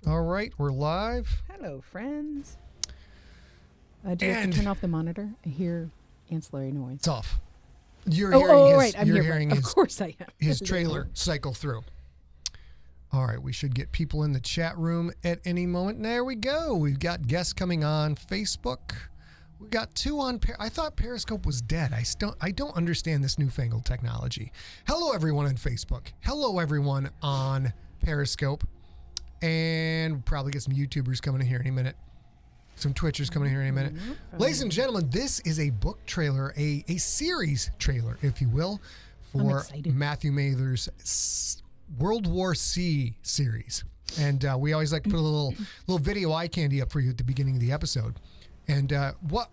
All right, we're live. Hello, friends. Do you have to turn off the monitor? I hear ancillary noise. It's off. You're right. I'm you're here. hearing Of course I am. his trailer cycle through. All right, we should get people in the chat room at any moment. There we go. We've got guests coming on Facebook. We got two on. I thought Periscope was dead. I don't understand this newfangled technology. Hello, everyone on Facebook. Hello, everyone on Periscope. And we'll probably get some YouTubers coming in here any minute. Some Twitchers coming in here any minute. Ladies and gentlemen, this is a book trailer, a series trailer, if you will, for Matthew Mather's World War C series. And we always like to put a little video eye candy up for you at the beginning of the episode. And what,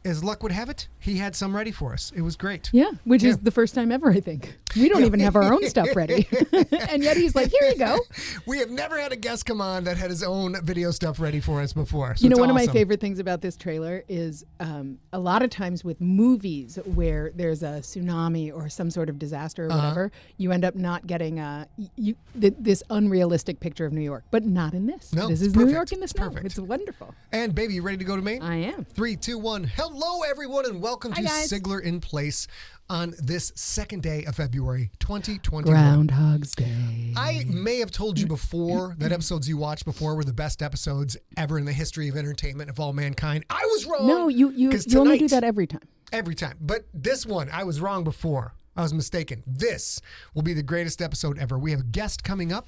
as luck would have it, he had some ready for us. It was great. Yeah, which is the first time ever, I think. We don't even have our own stuff ready. And yet he's like, here you go. We have never had a guest come on that had his own video stuff ready for us before. So you know, one of my favorite things about this trailer is a lot of times with movies where there's a tsunami or some sort of disaster or whatever, you end up not getting this unrealistic picture of New York. But not in this. No, this is perfect. New York in the snow. Perfect. It's wonderful. And baby, you ready to go to Maine? I am. 3, 2, 1. Hello, everyone, and welcome to Sigler in Place on this second day of February 2021. Groundhog's Day. I may have told you before that episodes you watched before were the best episodes ever in the history of entertainment of all mankind. I was wrong. No, you only do that every time. Every time. But this one, I was wrong before. I was mistaken. This will be the greatest episode ever. We have a guest coming up.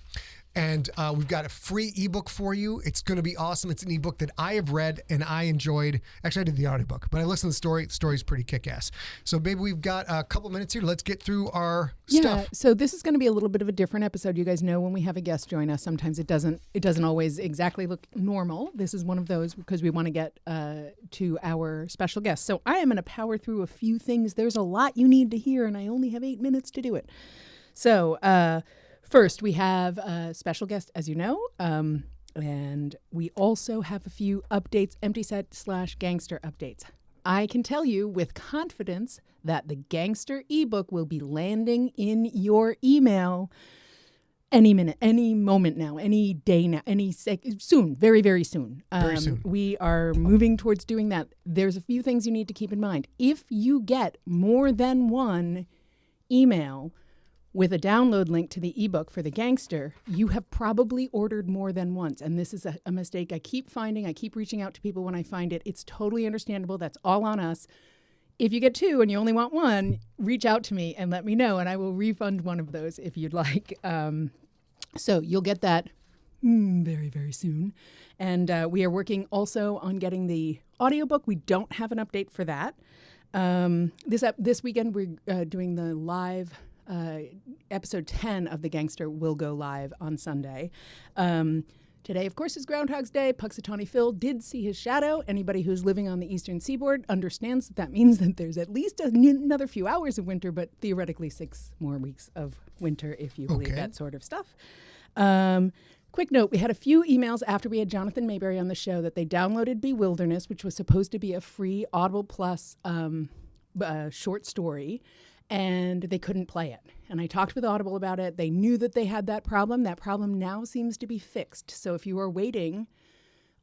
And we've got a free ebook for you. It's going to be awesome. It's an ebook that I have read and I enjoyed. Actually, I did the audiobook, but I listened to the story. The story's pretty kick-ass. So, baby, we've got a couple minutes here. Let's get through our stuff. So this is going to be a little bit of a different episode. You guys know when we have a guest join us, sometimes it doesn't always exactly look normal. This is one of those because we want to get to our special guest. So I am going to power through a few things. There's a lot you need to hear, and I only have 8 minutes to do it. So, first, we have a special guest, as you know, and we also have a few updates, empty set / gangster updates. I can tell you with confidence that the gangster ebook will be landing in your email any minute, any moment now, any day now, soon, very, very soon. Very soon. We are moving towards doing that. There's a few things you need to keep in mind. If you get more than one email with a download link to the ebook for the gangster, you have probably ordered more than once. And this is a mistake I keep finding. I keep reaching out to people when I find it. It's totally understandable. That's all on us. If you get two and you only want one, reach out to me and let me know, and I will refund one of those if you'd like. So you'll get that very, very soon. And we are working also on getting the audiobook. We don't have an update for that. This weekend, we're doing the live episode 10 of The Gangster will go live on Sunday. Today, of course, is Groundhog's Day. Puxatawny Phil did see his shadow. Anybody who's living on the eastern seaboard understands that means that there's at least another few hours of winter, but theoretically 6 more weeks of winter if you believe that sort of stuff. Quick note, we had a few emails after we had Jonathan Mayberry on the show that they downloaded Bewilderness, which was supposed to be a free Audible Plus short story, and they couldn't play it. And I talked with Audible about it. They knew that they had that problem. That problem now seems to be fixed. So if you are waiting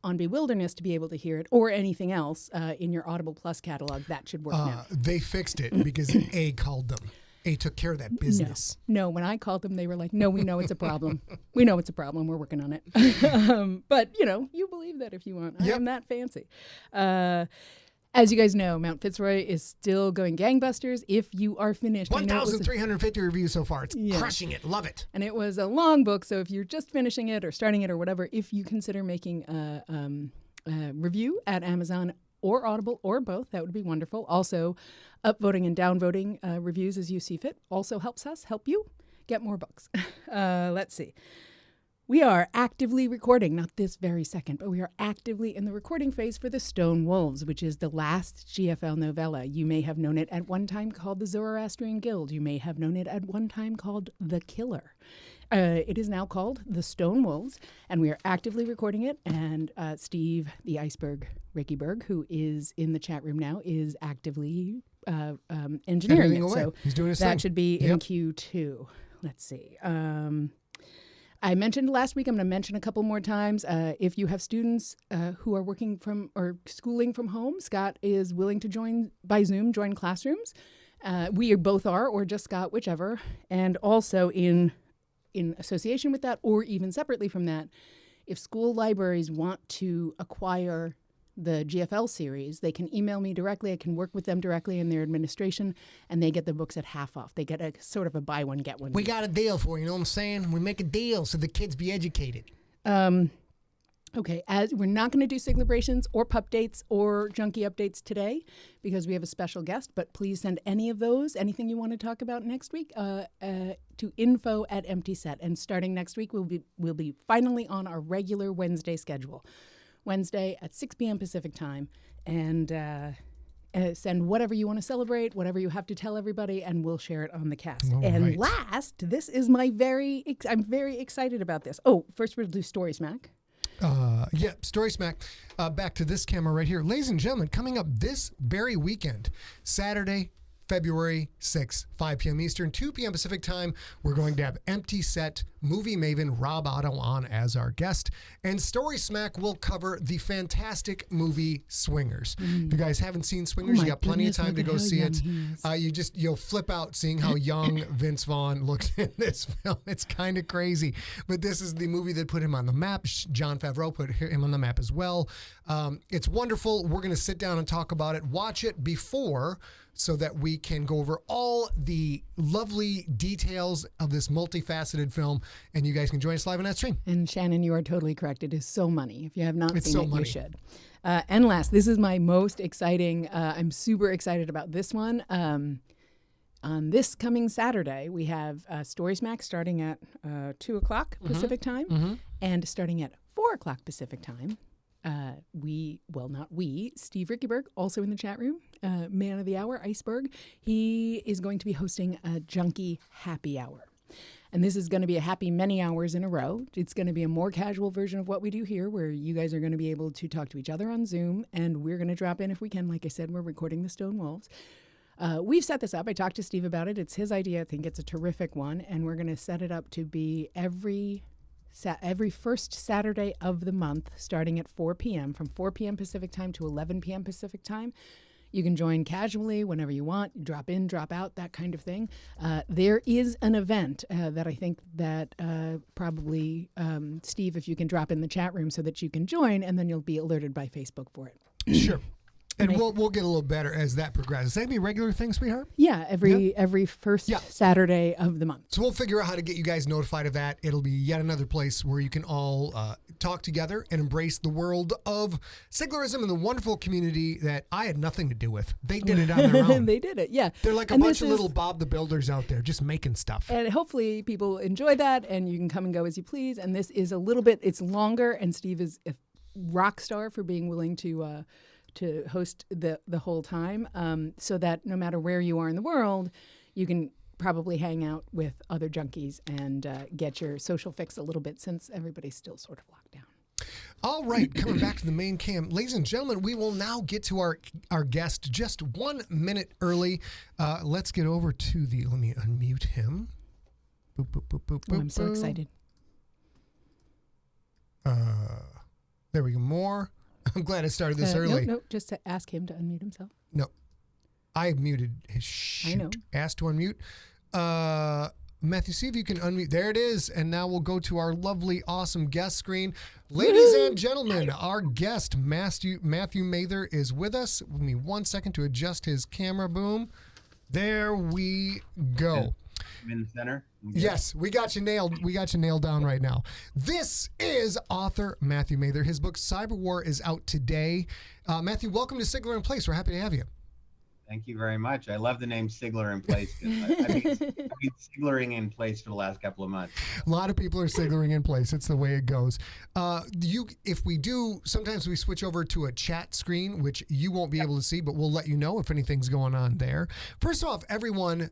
on Bewilderness to be able to hear it or anything else in your Audible Plus catalog, that should work now. They fixed it because A called them. A took care of that business. No, when I called them, they were like, no, we know it's a problem. We know it's a problem. We're working on it. But, you believe that if you want. I am that fancy. As you guys know, Mount Fitzroy is still going gangbusters. If you are finished, 1,350 reviews so far. It's crushing it. Love it. And it was a long book, so if you're just finishing it or starting it or whatever, if you consider making a review at Amazon or Audible or both, that would be wonderful. Also, upvoting and downvoting reviews as you see fit also helps us help you get more books. Let's see. We are actively recording, not this very second, but we are actively in the recording phase for The Stone Wolves, which is the last GFL novella. You may have known it at one time called The Zoroastrian Guild. You may have known it at one time called The Killer. It is now called The Stone Wolves, and we are actively recording it. And Steve, the Iceberg, Ricky Berg, who is in the chat room now, is actively engineering it. So he's doing his thing. Should be in Q2. Let's see. I mentioned last week, I'm going to mention a couple more times. If you have students who are working from or schooling from home, Scott is willing to join by Zoom, join classrooms. We both are, or just Scott, whichever. And also in association with that, or even separately from that, if school libraries want to acquire the GFL series, they can email me directly. I can work with them directly in their administration, and they get the books at half off. They get a sort of a buy one, get one. We got a deal for you, know what I'm saying? We make a deal so the kids be educated. Okay, as we're not going to do Siglebrations or pup dates or junkie updates today because we have a special guest, but please send any of those, anything you want to talk about next week, to info@EmptySet. And starting next week, we'll be finally on our regular Wednesday schedule. Wednesday at 6 p.m. Pacific time, and send whatever you want to celebrate, whatever you have to tell everybody, and we'll share it on the cast. All and right. last, this is I'm very excited about this. Oh, first we'll do Story Smack. Story Smack. Back to this camera right here. Ladies and gentlemen, coming up this very weekend, Saturday, February 6th, 5 p.m. Eastern, 2 p.m. Pacific time, we're going to have Empty Set movie maven Rob Otto on as our guest. And Story Smack will cover the fantastic movie Swingers. If you guys haven't seen Swingers, you got plenty of time to go see it. You'll flip out seeing how young Vince Vaughn looks in this film. It's kind of crazy. But this is the movie that put him on the map. Jon Favreau put him on the map as well. It's wonderful. We're going to sit down and talk about it. Watch it before so that we can go over all the lovely details of this multifaceted film, and you guys can join us live on that stream. And Shannon, you are totally correct. It is so money. If you have not It's seen so it, money. you should. And last, this is my most exciting. I'm super excited about this one. On this coming Saturday, we have Story Smack starting at 2 o'clock Pacific time, and starting at 4 o'clock Pacific time. Steve Rickyberg, also in the chat room, man of the hour, Iceberg. He is going to be hosting a junkie happy hour. And this is going to be a happy many hours in a row. It's going to be a more casual version of what we do here, where you guys are going to be able to talk to each other on Zoom, and we're going to drop in if we can. Like I said, we're recording the Stone Wolves. We've set this up. I talked to Steve about it. It's his idea. I think it's a terrific one, and we're going to set it up to be every first Saturday of the month, starting at 4 p.m., from 4 p.m. Pacific time to 11 p.m. Pacific time. You can join casually whenever you want, drop in, drop out, that kind of thing. There is an event that I think that probably, Steve, if you can drop in the chat room so that you can join, and then you'll be alerted by Facebook for it. Sure. And we'll get a little better as that progresses. Is that going to be a regular thing, sweetheart? Yeah, every first Saturday of the month. So we'll figure out how to get you guys notified of that. It'll be yet another place where you can all talk together and embrace the world of Siglerism and the wonderful community that I had nothing to do with. They did it on their own. They did it, yeah. They're like a bunch of little Bob the Builders out there just making stuff. And hopefully people enjoy that, and you can come and go as you please. And this is a little bit, it's longer, and Steve is a rock star for being willing to host the whole time, so that no matter where you are in the world, you can probably hang out with other junkies and get your social fix a little bit, since everybody's still sort of locked down. All right, coming back to the main cam. Ladies and gentlemen, we will now get to our guest just 1 minute early. Let's get over to let me unmute him. Boop, boop, boop, boop, boop, I'm so excited. There we go. More. I'm glad I started this early. No, just to ask him to unmute himself. No, I muted his shoot. I know. Asked to unmute. Matthew, see if you can unmute. There it is. And now we'll go to our lovely, awesome guest screen. Ladies and gentlemen, our guest, Matthew Mather, is with us. Give me 1 second to adjust his camera. Boom. There we go. I'm in the center. Yes, we got you nailed. We got you nailed down right now. This is author Matthew Mather. His book Cyber War is out today. Matthew, welcome to SIGLERinPLACE. We're happy to have you. Thank you very much. I love the name SIGLERinPLACE. I've been siglering in place for the last couple of months. A lot of people are sigling in place. It's the way it goes. If we do, sometimes we switch over to a chat screen, which you won't be able to see, but we'll let you know if anything's going on there. First off, everyone,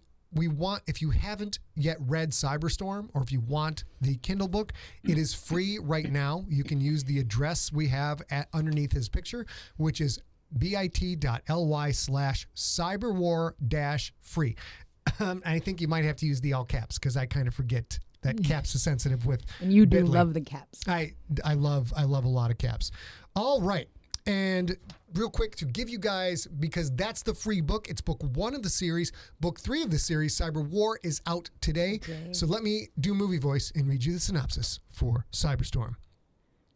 if you haven't yet read Cyberstorm, or if you want the Kindle book, it is free right now. You can use the address we have underneath his picture, which is bit.ly/cyberwar-free. I think you might have to use the all caps because I kind of forget that caps are sensitive with. And you do Bitly. love the caps. I love a lot of caps. All right. And real quick to give you guys, because that's the free book. It's book 1 of the series. Book 3 of the series, Cyber War, is out today. Okay. So let me do movie voice and read you the synopsis for Cyberstorm.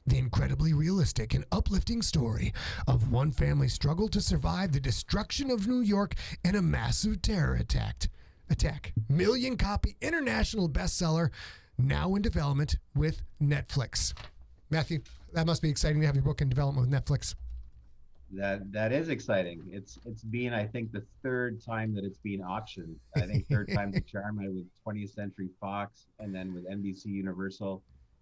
The incredibly realistic and uplifting story of one family's struggle to survive the destruction of New York in a massive terror attack. Million-copy international bestseller, now in development with Netflix. Matthew, that must be exciting to have your book in development with Netflix. That is exciting. It's been, I think, the 3rd time that it's been optioned. I think 3rd time the charm, with 20th Century Fox, and then with NBC Universal,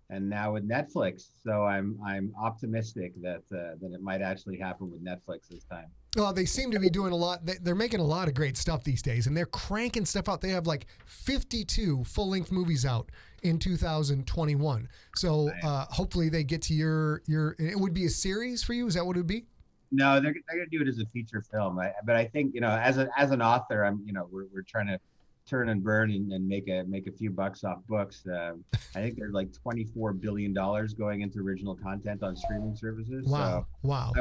and now with Netflix. So I'm optimistic that it might actually happen with Netflix this time. Well, they seem to be doing a lot. They're making a lot of great stuff these days, and they're cranking stuff out. They have like 52 full-length movies out in 2021. So hopefully they get to your. It would be a series for you. Is that what it would be? No, they're gonna do it as a feature film. But I think, as an author, we're trying to turn and burn and make a few bucks off books. I think there's like $24 billion going into original content on streaming services. Wow! So wow!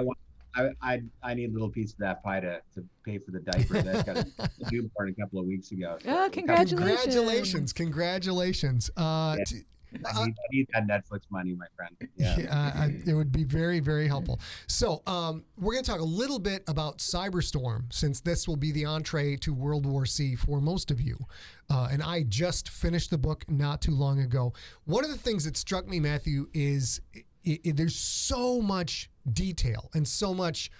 I need a little piece of that pie to pay for the diapers. I got a newborn a couple of weeks ago. Oh, congratulations! Congratulations! I need that Netflix money, my friend. Yeah. It would be very, very helpful. So we're going to talk a little bit about Cyberstorm, since this will be the entree to World War C for most of you. And I just finished the book not too long ago. One of the things that struck me, Matthew, is there's so much detail and so much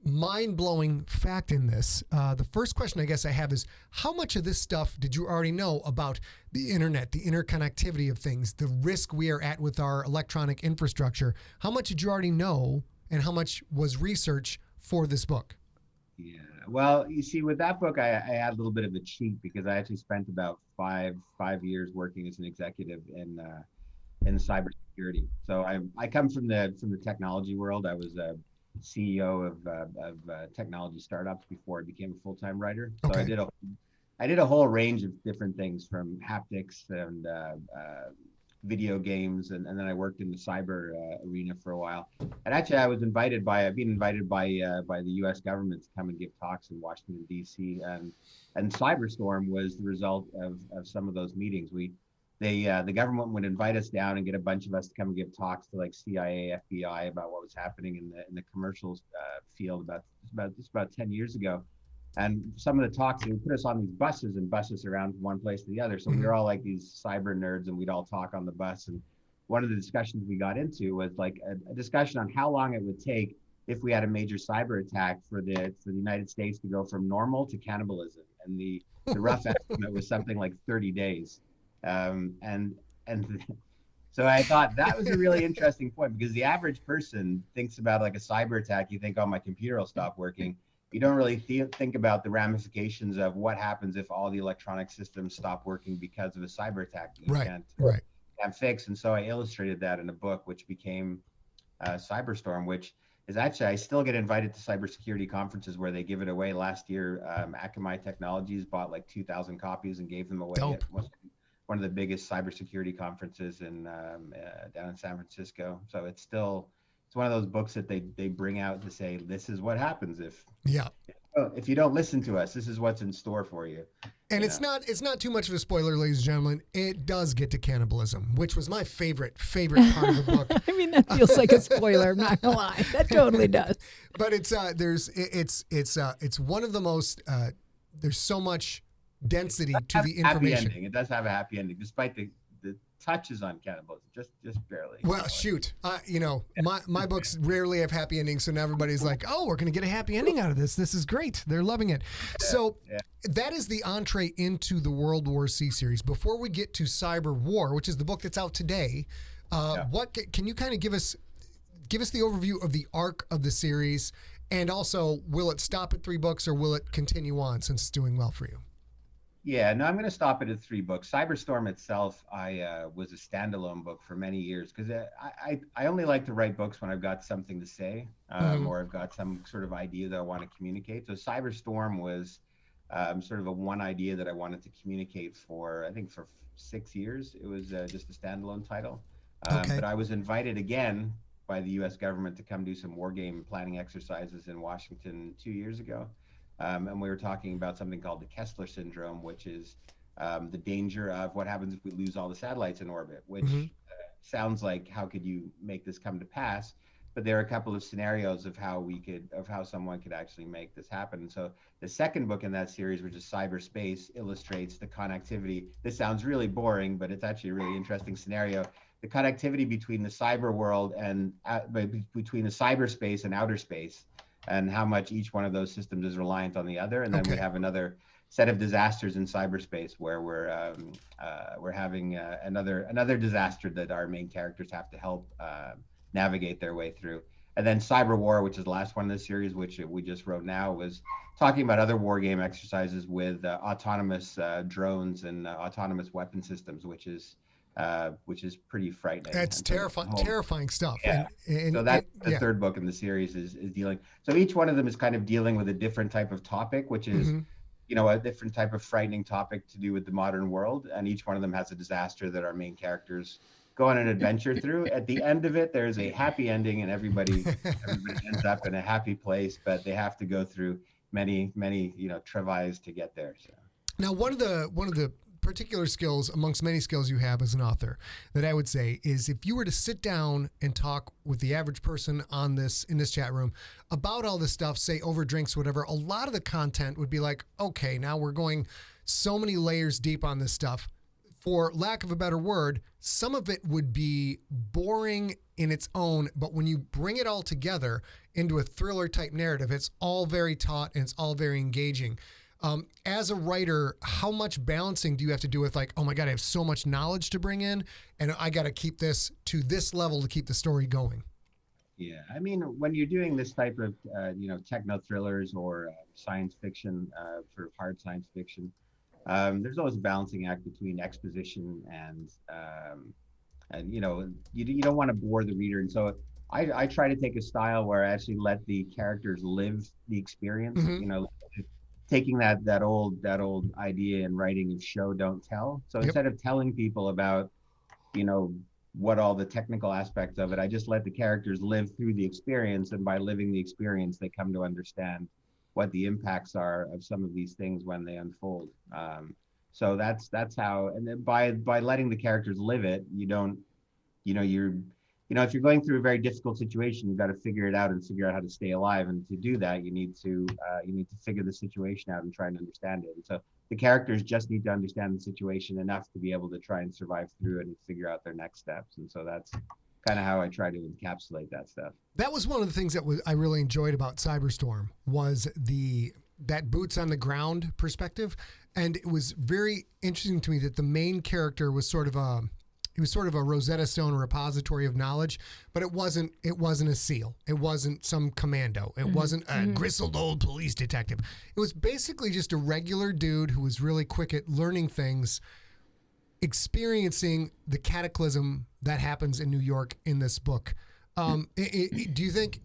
mind-blowing fact in this. The first question I guess I have is, how much of this stuff did you already know about the internet, the interconnectivity of things, the risk we are at with our electronic infrastructure? How much did you already know, and how much was research for this book? Yeah, well, you see, with that book, I had a little bit of a cheat, because I actually spent about five years working as an executive in cybersecurity. So I come from the technology world. I was a CEO of technology startups before I became a full-time writer. So okay. I did a whole range of different things, from haptics and video games, and then I worked in the cyber arena for a while. And actually, I've been invited by the U.S. government to come and give talks in Washington D.C. And Cyberstorm was the result of some of those meetings. The government would invite us down and get a bunch of us to come and give talks to like CIA, FBI about what was happening in the commercials field about 10 years ago. And some of the talks, they would put us on these buses and bus us around from one place to the other. So we were all like these cyber nerds, and we'd all talk on the bus. And one of the discussions we got into was like a discussion on how long it would take if we had a major cyber attack for the United States to go from normal to cannibalism. And the rough estimate was something like 30 days. And so I thought that was a really interesting point, because the average person thinks about like a cyber attack. You think, oh, my computer will stop working. You don't really think about the ramifications of what happens if all the electronic systems stop working because of a cyber attack that you can't fix. And so I illustrated that in a book, which became Cyberstorm, which is actually, I still get invited to cybersecurity conferences where they give it away. Last year, Akamai Technologies bought like 2,000 copies and gave them away at one of the biggest cybersecurity conferences down in San Francisco. So it's one of those books that they bring out to say, this is what happens if you don't listen to us. This is what's in store for you. And it's not too much of a spoiler, ladies and gentlemen. It does get to cannibalism, which was my favorite part of the book. I mean, that feels like a spoiler. I'm not gonna lie, that totally does. But it's one of the most. There's so much density to the information. Happy ending. It does have a happy ending, despite the touches on cannibalism, just barely. Well, shoot, my books rarely have happy endings, so now everybody's like, oh, we're going to get a happy ending out of this. This is great. They're loving it. That is the entree into the World War C series. Before we get to Cyber War, which is the book that's out today, what can you kind of give us the overview of the arc of the series, and also, will it stop at 3 books or will it continue on since it's doing well for you? Yeah, no, I'm going to stop it at 3 books. Cyberstorm itself, I was a standalone book for many years, because I only like to write books when I've got something to say, or I've got some sort of idea that I want to communicate. So Cyberstorm was sort of a one idea that I wanted to communicate for, I think for 6 years. It was just a standalone title. Okay. But I was invited again by the US government to come do some war game planning exercises in Washington 2 years ago. And we were talking about something called the Kessler syndrome, which is the danger of what happens if we lose all the satellites in orbit, which sounds like, how could you make this come to pass? But there are a couple of scenarios of how someone could actually make this happen. And so the second book in that series, which is Cyberspace, illustrates the connectivity. This sounds really boring, but it's actually a really interesting scenario. The connectivity between the cyber world and between the cyberspace and outer space, and how much each one of those systems is reliant on the other. And then we have another set of disasters in cyberspace where we're having another disaster that our main characters have to help navigate their way through. And then Cyber War, which is the last one in the series, which we just wrote now, was talking about other war game exercises with autonomous drones and autonomous weapon systems, which is pretty frightening. That's terrifying stuff. Yeah. And so that's the third book in the series is dealing. So each one of them is kind of dealing with a different type of topic, which is, a different type of frightening topic to do with the modern world. And each one of them has a disaster that our main characters go on an adventure through. At the end of it, there's a happy ending, and everybody ends up in a happy place, but they have to go through many travails to get there. So now, one of the particular skills amongst many skills you have as an author that I would say is, if you were to sit down and talk with the average person in this chat room about all this stuff, say over drinks, whatever, a lot of the content would be like, okay, now we're going so many layers deep on this stuff. For lack of a better word, some of it would be boring in its own, but when you bring it all together into a thriller type narrative, it's all very taut and it's all very engaging. As a writer, how much balancing do you have to do with, like, oh my God, I have so much knowledge to bring in and I got to keep this to this level to keep the story going? Yeah, I mean, when you're doing this type of, techno thrillers or science fiction, sort of hard science fiction, there's always a balancing act between exposition and you don't want to bore the reader. And so I try to take a style where I actually let the characters live the experience, taking that old idea in writing of show, don't tell. So instead of telling people about, what all the technical aspects of it, I just let the characters live through the experience. And by living the experience, they come to understand what the impacts are of some of these things when they unfold. So that's how, and then by letting the characters live it, if you're going through a very difficult situation, you've got to figure it out and figure out how to stay alive. And to do that, you need to figure the situation out and try and understand it. And so the characters just need to understand the situation enough to be able to try and survive through it and figure out their next steps. And so that's kind of how I try to encapsulate that stuff. That was one of the things that I really enjoyed about Cyberstorm was that boots on the ground perspective. And it was very interesting to me that the main character was sort of a Rosetta Stone repository of knowledge, but it wasn't a SEAL. It wasn't some commando. It wasn't a grizzled old police detective. It was basically just a regular dude who was really quick at learning things, experiencing the cataclysm that happens in New York in this book. Do you think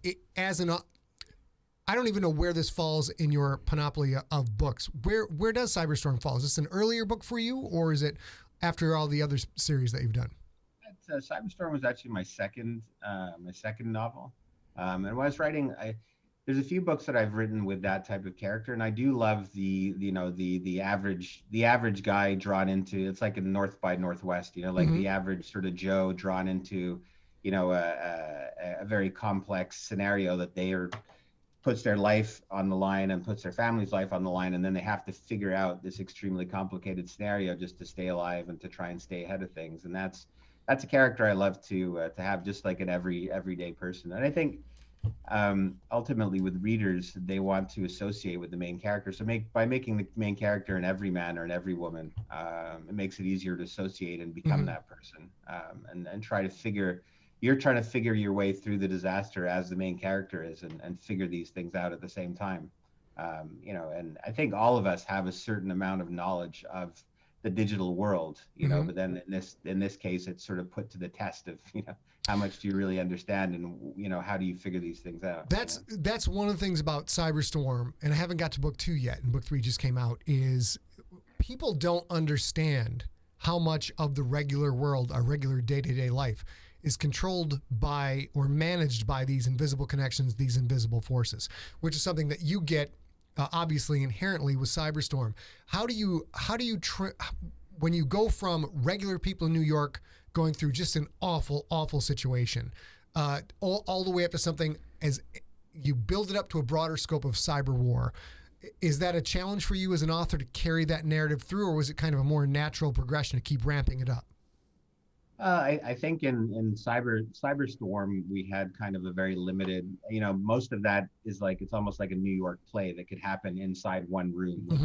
I don't even know where this falls in your panoply of books. Where does Cyberstorm fall? Is this an earlier book for you, or is it after all the other series that you've done? Cyberstorm was actually my second novel. And when I was writing, there's a few books that I've written with that type of character, and I do love the average guy drawn into, it's like in North by Northwest, the average sort of Joe drawn into, a very complex scenario that puts their life on the line and puts their family's life on the line, and then they have to figure out this extremely complicated scenario just to stay alive and to try and stay ahead of things. And that's a character I love to have, just like an everyday person. And I think ultimately with readers, they want to associate with the main character. So by making the main character an everyman or an everywoman, it makes it easier to associate and become that person, and try to figure. You're trying to figure your way through the disaster as the main character is, and figure these things out at the same time. And I think all of us have a certain amount of knowledge of the digital world, but then in this case, it's sort of put to the test of, how much do you really understand, and, how do you figure these things out? That's one of the things about Cyberstorm, and I haven't got to book 2 yet, and book 3 just came out, is people don't understand how much of the regular world, our regular day-to-day life, is controlled by or managed by these invisible connections, these invisible forces, which is something that you get obviously inherently with Cyberstorm. How do you when you go from regular people in New York going through just an awful situation, all the way up to something as you build it up to a broader scope of cyber war? Is that a challenge for you as an author to carry that narrative through, or was it kind of a more natural progression to keep ramping it up? I think in Cyberstorm, we had kind of a very limited, most of that is like, it's almost like a New York play that could happen inside one room with,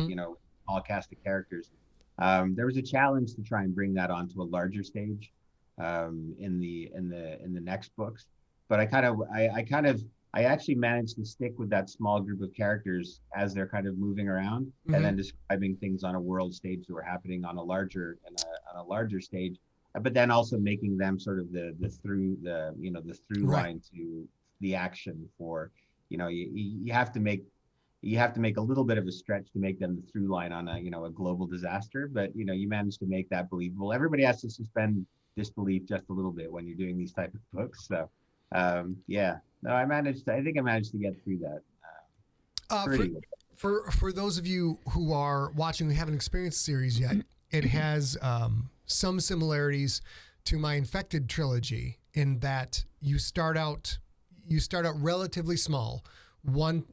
all cast of characters. There was a challenge to try and bring that onto a larger stage in the next books. But I actually managed to stick with that small group of characters as they're kind of moving around, and then describing things on a world stage that were happening on a larger stage. But then also making them sort of the through line to the action for, you have to make a little bit of a stretch to make them the through line on a global disaster, but you manage to make that believable. Everybody has to suspend disbelief just a little bit when you're doing these type of books. So no, I think I managed to get through that. For those of you who are watching who haven't experienced the series yet, it has some similarities to my Infected trilogy in that you start out relatively small, one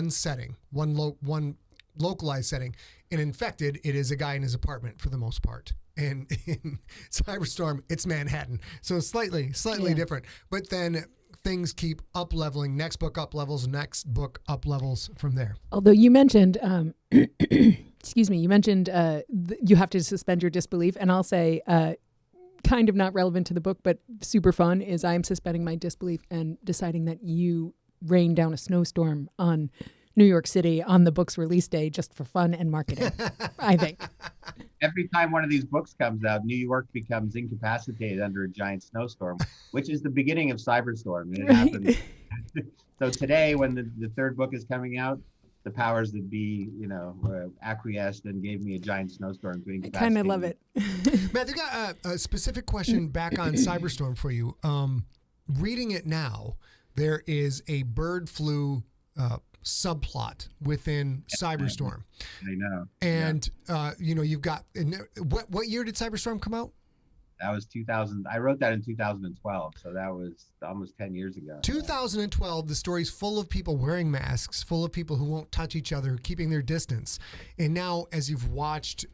setting, one localized setting. In Infected, it is a guy in his apartment for the most part. And in Cyberstorm, it's Manhattan. So slightly different. But then things keep up leveling. Next book up levels, next book up levels from there. Although you mentioned, excuse me, you mentioned you have to suspend your disbelief. And I'll say, kind of not relevant to the book, but super fun, is I'm suspending my disbelief and deciding that you rained down a snowstorm on New York City on the book's release day just for fun and marketing, I think. Every time one of these books comes out, New York becomes incapacitated under a giant snowstorm, which is the beginning of Cyberstorm. And it happens. So today, when the third book is coming out, the powers that be, acquiesced and gave me a giant snowstorm to incapacitate. I kind of love it. Matt, I got a specific question back on Cyberstorm for you. Reading it now, there is a bird flu subplot within Cyberstorm. I know. And, you've got, what year did Cyberstorm come out? That was 2000. I wrote that in 2012. So that was almost 10 years ago. 2012, the story's full of people wearing masks, full of people who won't touch each other, keeping their distance. And now, as you've watched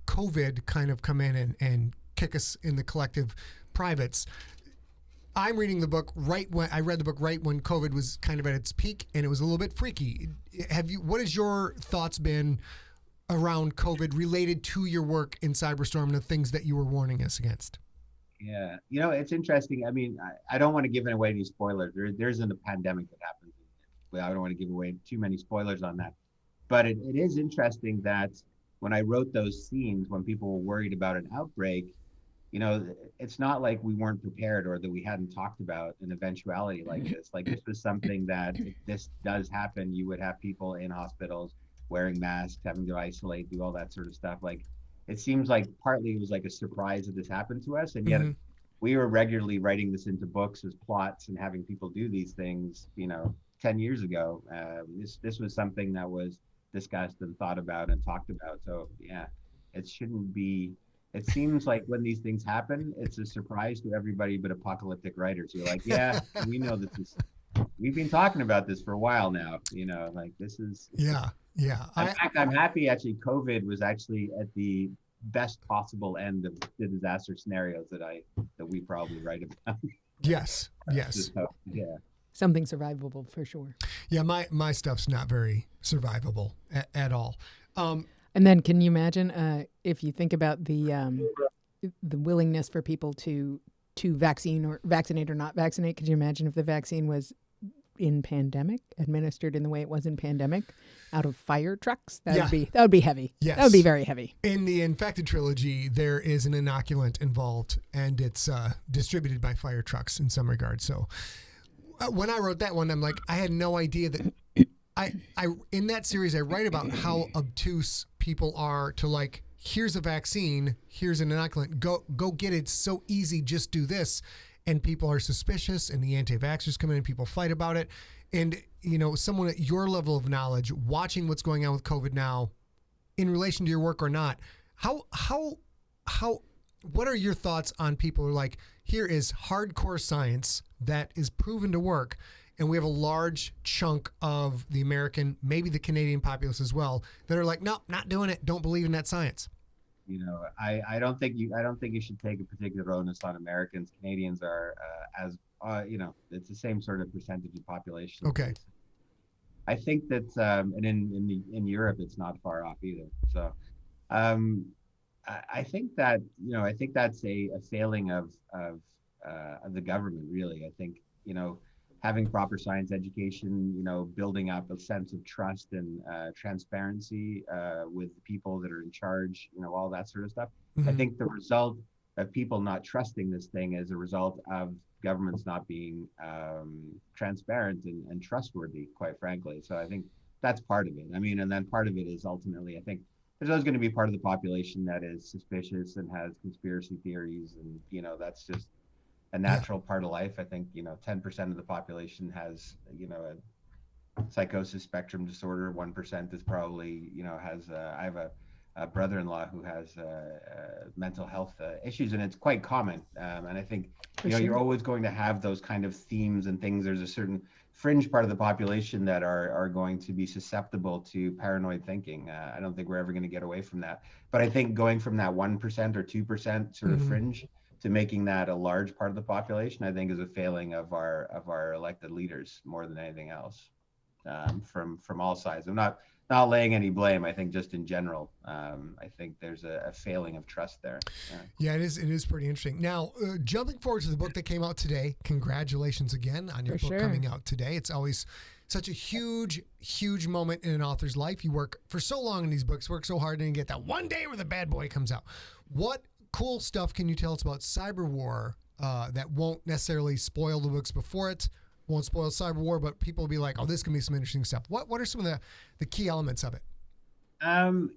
COVID kind of come in and kick us in the collective privates, I'm reading the book I read the book right when COVID was kind of at its peak, and it was a little bit freaky. What has your thoughts been around COVID related to your work in Cyberstorm and the things that you were warning us against? Yeah, it's interesting. I mean, I don't want to give away any spoilers. There isn't a pandemic that happened. I don't want to give away too many spoilers on that. But it is interesting that when I wrote those scenes, when people were worried about an outbreak, it's not like we weren't prepared or that we hadn't talked about an eventuality like this. Like, this was something that if this does happen, you would have people in hospitals wearing masks, having to isolate, do all that sort of stuff. Like, it seems like partly it was like a surprise that this happened to us. And yet we were regularly writing this into books as plots and having people do these things, 10 years ago. This was something that was discussed and thought about and talked about. So yeah, it shouldn't be. It seems like when these things happen, it's a surprise to everybody but apocalyptic writers. You're like, yeah, we know that we've been talking about this for a while now. Like, this is. Yeah. In fact, I'm happy actually COVID was actually at the best possible end of the disaster scenarios that we probably write about. Yes. Yeah. Something survivable for sure. Yeah, my stuff's not very survivable at all. And then, can you imagine if you think about the willingness for people to vaccinate or not vaccinate? Could you imagine if the vaccine was administered in the way it was in pandemic, out of fire trucks, that would be heavy. Yes. That would be very heavy. In the Infected trilogy, there is an inoculant involved, and it's distributed by fire trucks in some regard. So when I wrote that one, I'm like, I had no idea that I in that series I write about how obtuse people are to like, here's a vaccine, here's an inoculant, go get it. It's so easy, just do this. And people are suspicious, and the anti-vaxxers come in and people fight about it. And, you know, someone at your level of knowledge, watching what's going on with COVID now, in relation to your work or not, what are your thoughts on people who are like, here is hardcore science that is proven to work, and we have a large chunk of the American, maybe the Canadian populace as well, that are like, no, not doing it, don't believe in that science. You know, I don't think you should take a particular onus on Americans. Canadians are you know, it's the same sort of percentage of population. Okay. I think that and in Europe it's not far off either. So I think that, you know, I think that's a failing of the government, really. I think, you know, having proper science education, you know, building up a sense of trust and transparency with the people that are in charge, you know, all that sort of stuff. Mm-hmm. I think the result of people not trusting this thing is a result of governments not being transparent and trustworthy, quite frankly. So I think that's part of it. I mean, and then part of it is ultimately, I think there's always going to be part of the population that is suspicious and has conspiracy theories, and, you know, that's just a natural part of life. I think, you know, 10% of the population has, you know, a psychosis spectrum disorder. 1% is probably, you know, has, I have a brother-in-law who has mental health issues, and it's quite common. And I think, you know, you're always going to have those kind of themes and things. There's a certain fringe part of the population that are going to be susceptible to paranoid thinking. I don't think we're ever going to get away from that. But I think going from that 1% or 2% sort of fringe to making that a large part of the population, I think, is a failing of our elected leaders more than anything else, from all sides. I'm not laying any blame. I think just in general, I think there's a failing of trust there. Yeah, it is pretty interesting. Now, jumping forward to the book that came out today, congratulations again on your book coming out today. It's always such a huge, huge moment in an author's life. You work for so long in these books, work so hard, and you get that one day where the bad boy comes out. What cool stuff can you tell us about cyber war that won't necessarily spoil the books before it, won't spoil cyber war, but people will be like, oh, this can be some interesting stuff. What are some of the key elements of it?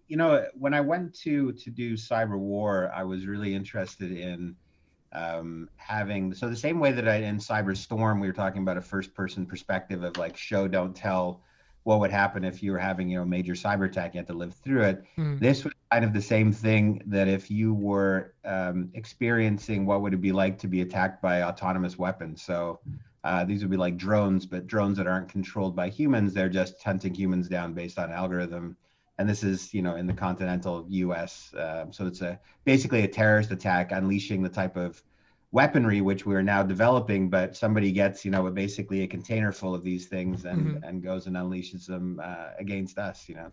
You know, when I went to do cyber war, I was really interested in having, so the same way that in Cyber Storm, we were talking about a first person perspective of like show, don't tell, what would happen if you were having, you know, major cyber attack, you had to live through it. This was kind of the same thing, that if you were experiencing what would it be like to be attacked by autonomous weapons. So these would be like drones, but drones that aren't controlled by humans. They're just hunting humans down based on algorithm. And this is, you know, in the continental US. So it's basically a terrorist attack, unleashing the type of weaponry which we are now developing, but somebody gets, you know, basically a container full of these things and goes and unleashes them against us, you know.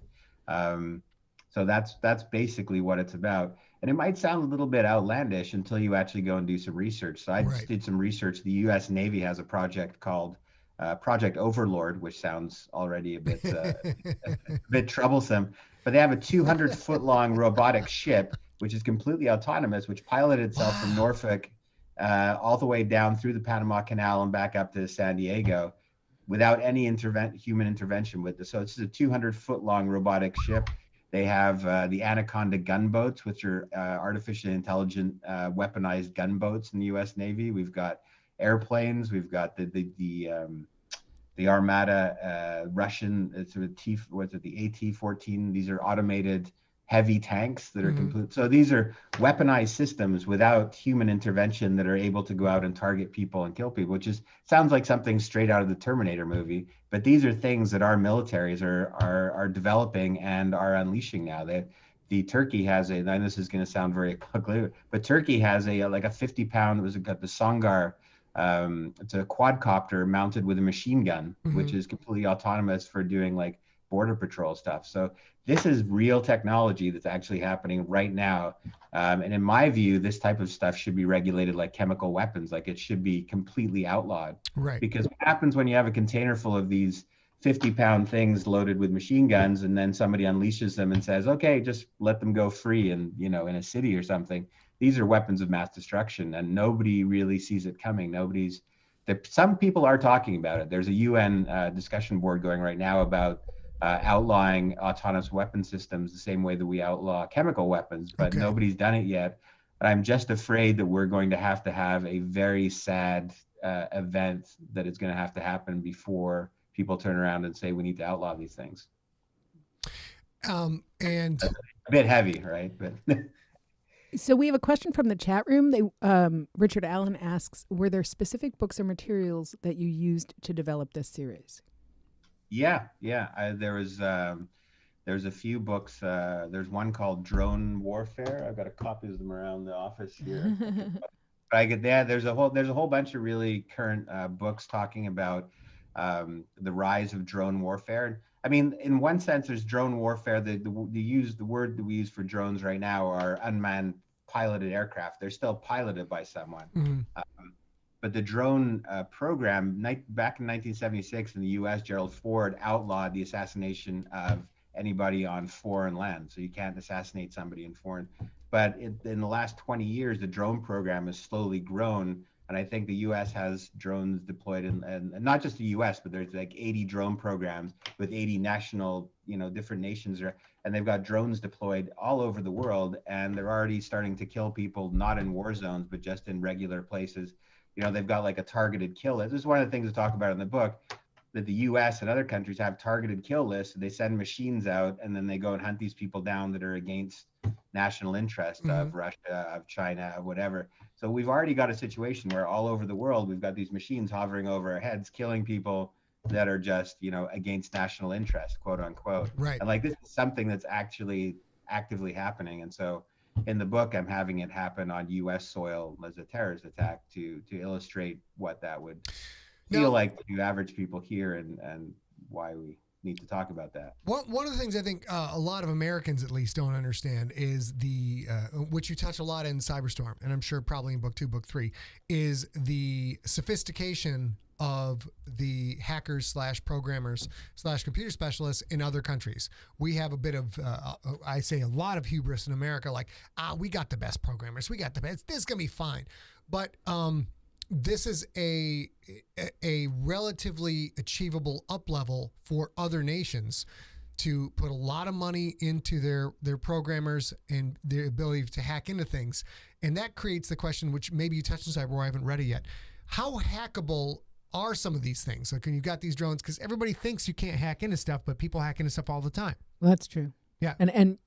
So that's basically what it's about. And it might sound a little bit outlandish until you actually go and do some research. So I just did some research. The US Navy has a project called Project Overlord, which sounds already a bit troublesome, but they have a 200-foot long robotic ship, which is completely autonomous, which piloted itself from Norfolk all the way down through the Panama Canal and back up to San Diego without any human intervention with this. So it's a 200-foot long robotic ship. They have the Anaconda gunboats, which are artificially intelligent weaponized gunboats in the U.S. Navy. We've got airplanes. We've got the Armada Russian. It's the AT-14. These are automated heavy tanks that are complete. So these are weaponized systems without human intervention that are able to go out and target people and kill people, which sounds like something straight out of the Terminator movie. But these are things that our militaries are developing and are unleashing now. The Turkey has and this is going to sound very ugly, but Turkey has like a 50-pound, it was got the Songar. It's a quadcopter mounted with a machine gun, which is completely autonomous for doing like border patrol stuff. So this is real technology that's actually happening right now. And in my view, this type of stuff should be regulated like chemical weapons. Like it should be completely outlawed. Right. Because what happens when you have a container full of these 50-pound things loaded with machine guns, and then somebody unleashes them and says, okay, just let them go free in, you know, in a city or something. These are weapons of mass destruction, and nobody really sees it coming. Some people are talking about it. There's a UN discussion board going right now about outlawing autonomous weapon systems the same way that we outlaw chemical weapons, but nobody's done it yet. But I'm just afraid that we're going to have a very sad event that is going to have to happen before people turn around and say we need to outlaw these things. And that's a bit heavy, right? But so we have a question from the chat room. Richard Allen asks, were there specific books or materials that you used to develop this series? Yeah. There's a few books. There's one called Drone Warfare. I've got a copy of them around the office here. But there's a whole bunch of really current books talking about the rise of drone warfare. I mean, in one sense, there's drone warfare. The word that we use for drones right now are unmanned piloted aircraft. They're still piloted by someone. mm-hmm. But the drone program, back in 1976 in the U.S., Gerald Ford outlawed the assassination of anybody on foreign land. So you can't assassinate somebody in foreign. But in the last 20 years, the drone program has slowly grown. And I think the U.S. has drones deployed, and not just the U.S., but there's like 80 drone programs with 80 national, different nations, and they've got drones deployed all over the world, and they're already starting to kill people, not in war zones, but just in regular places. They've got like a targeted kill list. This is one of the things I talk about in the book, that the U.S. and other countries have targeted kill lists. They send machines out, and then they go and hunt these people down that are against national interest of Russia, of China, of whatever. So we've already got a situation where all over the world, we've got these machines hovering over our heads, killing people that are just, against national interest, quote unquote. Right. And like, this is something that's actually actively happening. And so in the book, I'm having it happen on U.S. soil as a terrorist attack to illustrate what that would feel like to average people here, and why we need to talk about that. One of the things I think a lot of Americans at least don't understand is which you touch a lot in Cyberstorm, and I'm sure probably in book 2, book 3, is the sophistication of the hackers / programmers / computer specialists in other countries. We have a bit of, I say a lot of hubris in America, like, we got the best programmers, we got the best, this is going to be fine. But this is a relatively achievable up level for other nations to put a lot of money into their programmers and their ability to hack into things. And that creates the question, which maybe you touched on Cyber, I haven't read it yet. How hackable are some of these things? Like when you've got these drones, because everybody thinks you can't hack into stuff, but people hack into stuff all the time. Well, that's true. Yeah. And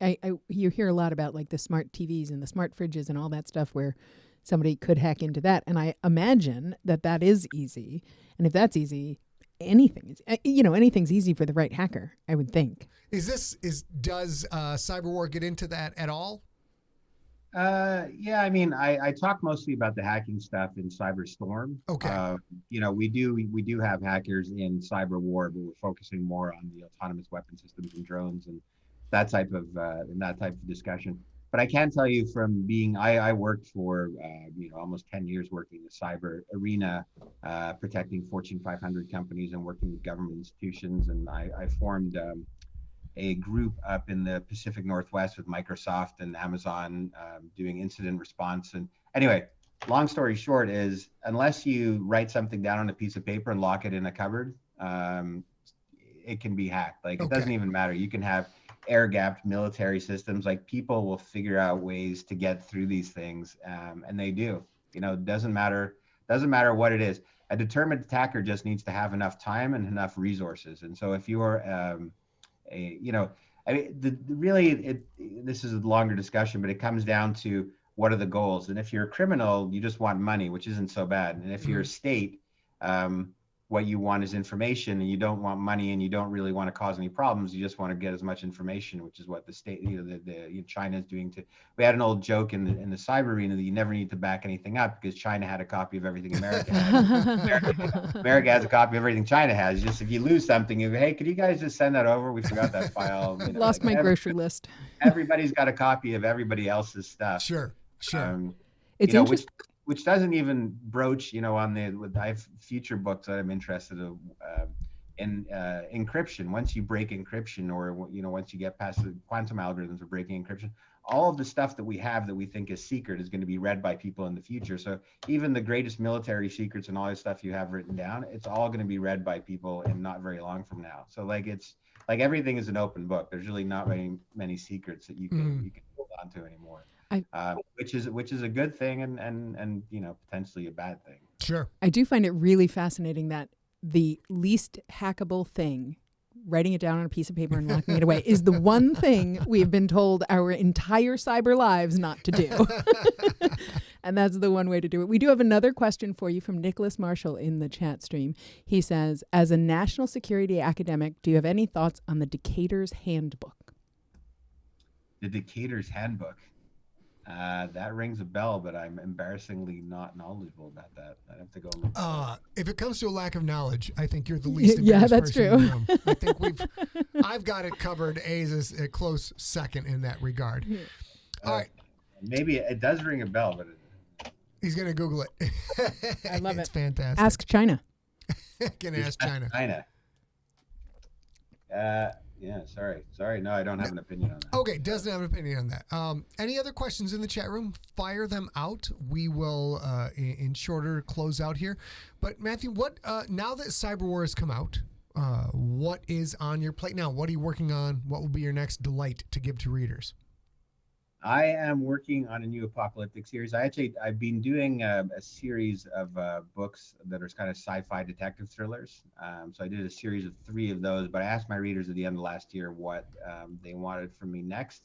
you hear a lot about like the smart TVs and the smart fridges and all that stuff where somebody could hack into that. And I imagine that is easy. And if that's easy, anything's easy for the right hacker, I would think. Does cyber war get into that at all? Yeah, I mean, I talk mostly about the hacking stuff in Cyberstorm. Okay. We do have hackers in cyber war, but we're focusing more on the autonomous weapon systems and drones and that type of discussion. But I can tell you from I worked for almost 10 years working in the cyber arena, protecting Fortune 500 companies and working with government institutions, and I formed a group up in the Pacific Northwest with Microsoft and Amazon, doing incident response. And anyway, long story short is, unless you write something down on a piece of paper and lock it in a cupboard, it can be hacked. Like, it doesn't even matter. You can have air-gapped military systems. Like, people will figure out ways to get through these things, and they do. It doesn't matter what it is. A determined attacker just needs to have enough time and enough resources. And so if you're this is a longer discussion, but it comes down to what are the goals. And if you're a criminal, you just want money, which isn't so bad. And if you're a state, what you want is information, and you don't want money, and you don't really want to cause any problems. You just want to get as much information, which is what the state, China is doing. We had an old joke in the cyber arena that you never need to back anything up because China had a copy of everything America has. America has a copy of everything China has. Just if you lose something, you go, hey, could you guys just send that over? We forgot that file. Lost my grocery list. Everybody's got a copy of everybody else's stuff. Sure. It's interesting. Which doesn't even broach, I have future books that I'm interested in encryption. Once you break encryption, or once you get past the quantum algorithms of breaking encryption, all of the stuff that we have that we think is secret is going to be read by people in the future. So even the greatest military secrets and all this stuff you have written down, it's all going to be read by people in not very long from now. So it's like everything is an open book. There's really not very many secrets that you can hold on to anymore. Which is a good thing and potentially a bad thing. Sure. I do find it really fascinating that the least hackable thing, writing it down on a piece of paper and locking it away, is the one thing we've been told our entire cyber lives not to do. And that's the one way to do it. We do have another question for you from Nicholas Marshall in the chat stream. He says, as a national security academic, do you have any thoughts on the Decatur's Handbook? The Decatur's Handbook. That rings a bell, but I'm embarrassingly not knowledgeable about that. I'd have to go. If it comes to a lack of knowledge, I think you're the least embarrassed yeah, that's person true. in the room. I think I've got it covered. A is a close second in that regard. All right. Maybe it does ring a bell, but he's going to Google it. I love it's it. fantastic. Ask China. Can ask China. Yeah, sorry. No, I don't have an opinion on that. Okay, doesn't have an opinion on that. Any other questions in the chat room? Fire them out. We will, in shorter, close out here. But Matthew, what now that Cyber War has come out, what is on your plate now? What are you working on? What will be your next delight to give to readers? I am working on a new apocalyptic series. I've been doing a series of books that are kind of sci-fi detective thrillers. So I did a series of 3 of those, but I asked my readers at the end of last year what they wanted from me next,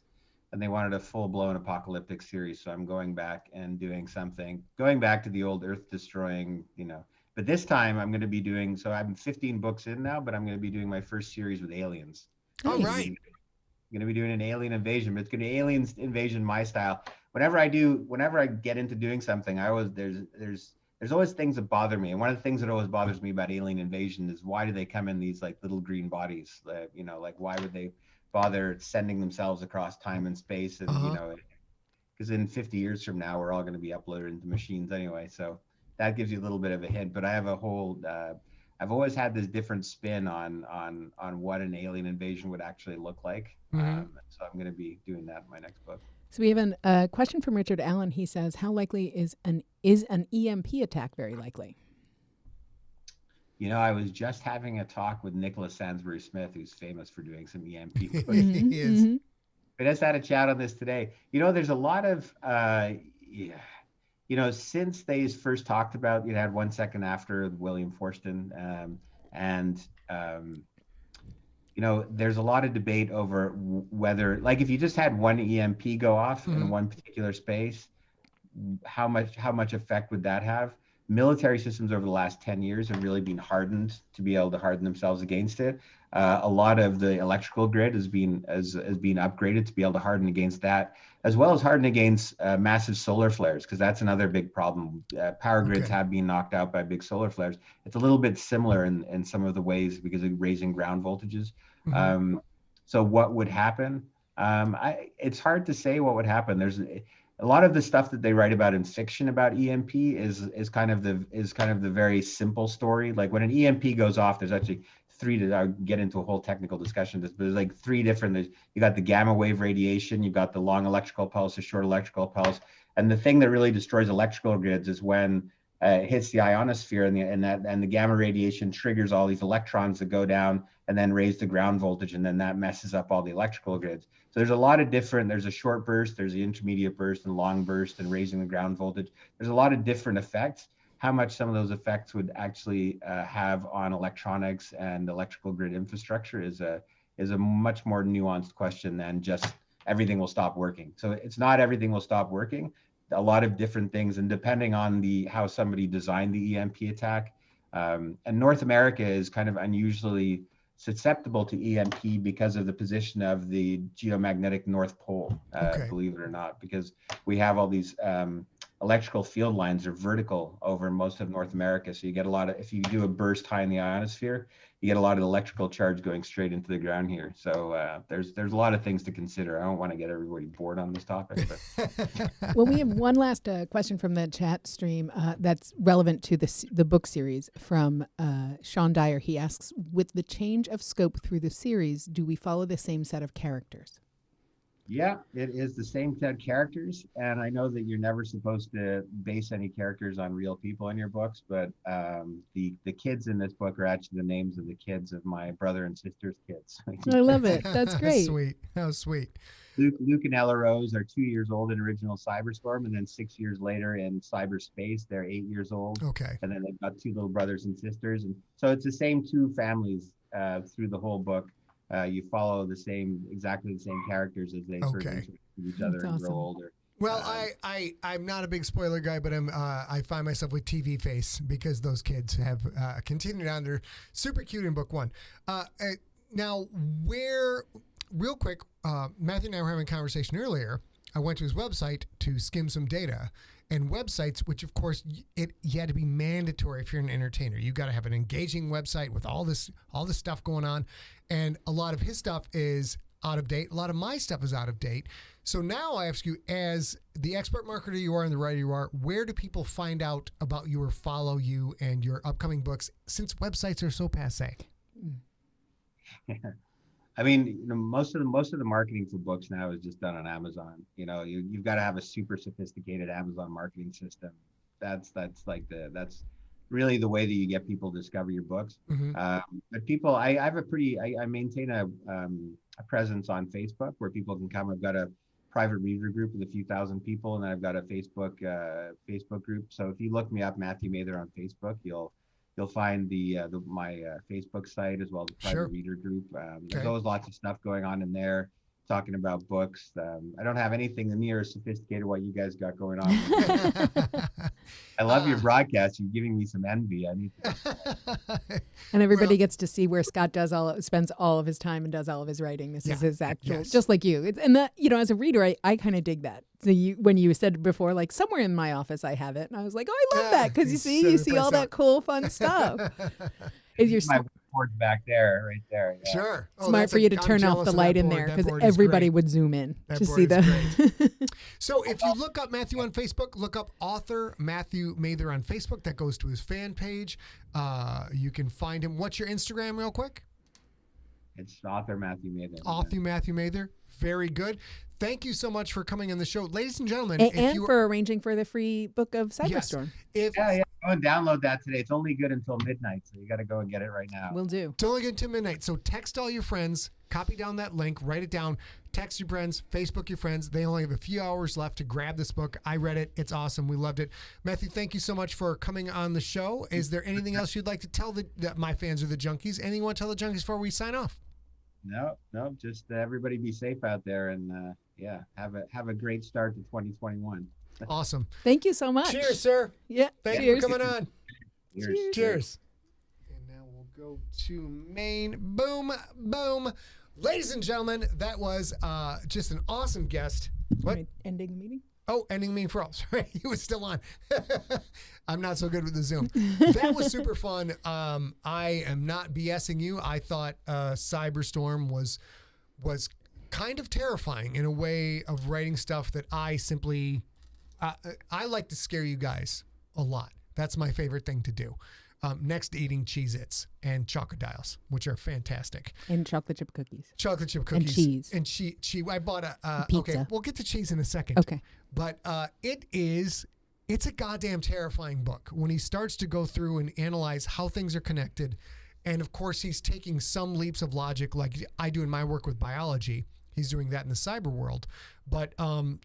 and they wanted a full-blown apocalyptic series. So I'm going back and doing something, going back to the old Earth-destroying, but this time I'm going to be doing, so I'm 15 books in now, but I'm going to be doing my first series with aliens. All right. I'm going to be doing an alien invasion, but it's going to be alien invasion my style. Whenever I get into doing something, there's always things that bother me. And one of the things that always bothers me about alien invasion is, why do they come in these like little green bodies? Why would they bother sending themselves across time and space? And because in 50 years from now, we're all going to be uploaded into machines anyway. So that gives you a little bit of a hint. But I have a whole I've always had this different spin on what an alien invasion would actually look like. Mm-hmm. So I'm going to be doing that in my next book. So we have a question from Richard Allen. He says, how likely is an EMP attack very likely? I was just having a talk with Nicholas Sansbury Smith, who's famous for doing some EMP. He is. Mm-hmm. We just had a chat on this today. There's a lot of, since they first talked about, had 1 second after William Forstall, there's a lot of debate over whether, like, if you just had one EMP go off in one particular space, how much effect would that have? Military systems over the last 10 years have really been hardened to be able to harden themselves against it. A lot of the electrical grid has been upgraded to be able to harden against that, as well as harden against massive solar flares, because that's another big problem. Power grids have been knocked out by big solar flares. It's a little bit similar in some of the ways because of raising ground voltages. Mm-hmm. So what would happen? It's hard to say what would happen. There's a lot of the stuff that they write about in fiction about EMP is kind of the very simple story. Like when an EMP goes off, there's actually 3 I'll get into a whole technical discussion of this, but there's like 3 different. You got the gamma wave radiation, you got the long electrical pulse, the short electrical pulse, and the thing that really destroys electrical grids is when it hits the ionosphere, and the gamma radiation triggers all these electrons that go down and then raise the ground voltage, and then that messes up all the electrical grids. So there's a lot of different, there's a short burst, there's the intermediate burst and long burst and raising the ground voltage. There's a lot of different effects. How much some of those effects would actually have on electronics and electrical grid infrastructure is a much more nuanced question than just everything will stop working. So it's not everything will stop working. A lot of different things, and depending on how somebody designed the EMP attack, And North America is kind of unusually susceptible to EMP because of the position of the geomagnetic North Pole, believe it or not, because we have all these electrical field lines are vertical over most of North America. So you get a lot of, if you do a burst high in the ionosphere, you get a lot of electrical charge going straight into the ground here. So there's a lot of things to consider. I don't want to get everybody bored on this topic. But. Well, we have one last question from the chat stream that's relevant to the book series from Sean Dyer. He asks, with the change of scope through the series, do we follow the same set of characters? Yeah, it is the same set of characters, and I know that you're never supposed to base any characters on real people in your books, but the kids in this book are actually the names of the kids of my brother and sister's kids. I love it. That's great. Sweet. How sweet. Luke and Ella Rose are 2 years old in original Cyberstorm, and then 6 years later in cyberspace, they're 8 years old. Okay. And then they've got two little brothers and sisters, and so it's the same two families through the whole book. You follow exactly the same characters as they sort of interact with each other and grow older. Well, I'm not a big spoiler guy, but I find myself with TV face because those kids have continued on. They're super cute in book one. Now, real quick, Matthew and I were having a conversation earlier. I went to his website to skim some data. And websites, which of course you had to be mandatory if you're an entertainer. You got to have an engaging website with all this stuff going on, and a lot of his stuff is out of date. A lot of my stuff is out of date. So now I ask you, as the expert marketer you are and the writer you are, where do people find out about you or follow you and your upcoming books? Since websites are so passé. I mean, most of the marketing for books now is just done on Amazon. You've got to have a super sophisticated Amazon marketing system. That's really the way that you get people to discover your books. Mm-hmm. But people, I maintain a presence on Facebook where people can come. I've got a private reader group with a few thousand people, and then I've got a Facebook group. So if you look me up, Matthew Mather on Facebook, you'll find my Facebook site as well as the private reader group. There's always lots of stuff going on in there, talking about books. I don't have anything near as sophisticated what you guys got going on. I love your broadcast. You're giving me some envy. I need to. And everybody gets to see where Scott spends all of his time and does all of his writing. This is his actual, just like you. And that, as a reader, I kind of dig that. So when you said before, like somewhere in my office I have it, and I was like, oh, I love that because you see all that cool, fun stuff. My board's back there, right there. Yeah. Sure. Smart for you to turn off the light in there because everybody would zoom in to see the. So if you look up Matthew on Facebook, look up author Matthew Mather on Facebook. That goes to his fan page. You can find him. What's your Instagram, real quick? It's author Matthew Mather. Author Matthew Mather. Very good. Thank you so much for coming on the show, ladies and gentlemen. And for arranging for the free book of Cyberstorm. Yes. Go and download that today. It's only good until midnight, so you got to go and get it right now. Will do. It's only good until midnight. So text all your friends, copy down that link, write it down, text your friends, Facebook your friends. They only have a few hours left to grab this book. I read it. It's awesome. We loved it. Matthew, thank you so much for coming on the show. Is there anything else you'd like to tell my fans or the junkies? Anything you want to tell the junkies before we sign off? No, just everybody be safe out there and have a great start to 2021. Awesome. Thank you so much. Cheers, sir. Yeah. Thank you for coming on. Cheers. And now we'll go to Maine. Boom, boom. Ladies and gentlemen, that was just an awesome guest. What? Ending the meeting? Oh, ending the meeting for all. Sorry, he was still on. I'm not so good with the Zoom. That was super fun. I am not BSing you. I thought Cyberstorm was kind of terrifying in a way of writing stuff that I simply, I like to scare you guys a lot. That's my favorite thing to do. Next to eating Cheez-Its and chocolate dials, which are fantastic. And chocolate chip cookies. Chocolate chip cookies. And cheese. And cheese. I bought a pizza. Okay, we'll get to cheese in a second. Okay. But it's a goddamn terrifying book when he starts to go through and analyze how things are connected. And of course, he's taking some leaps of logic like I do in my work with biology. He's doing that in the cyber world. But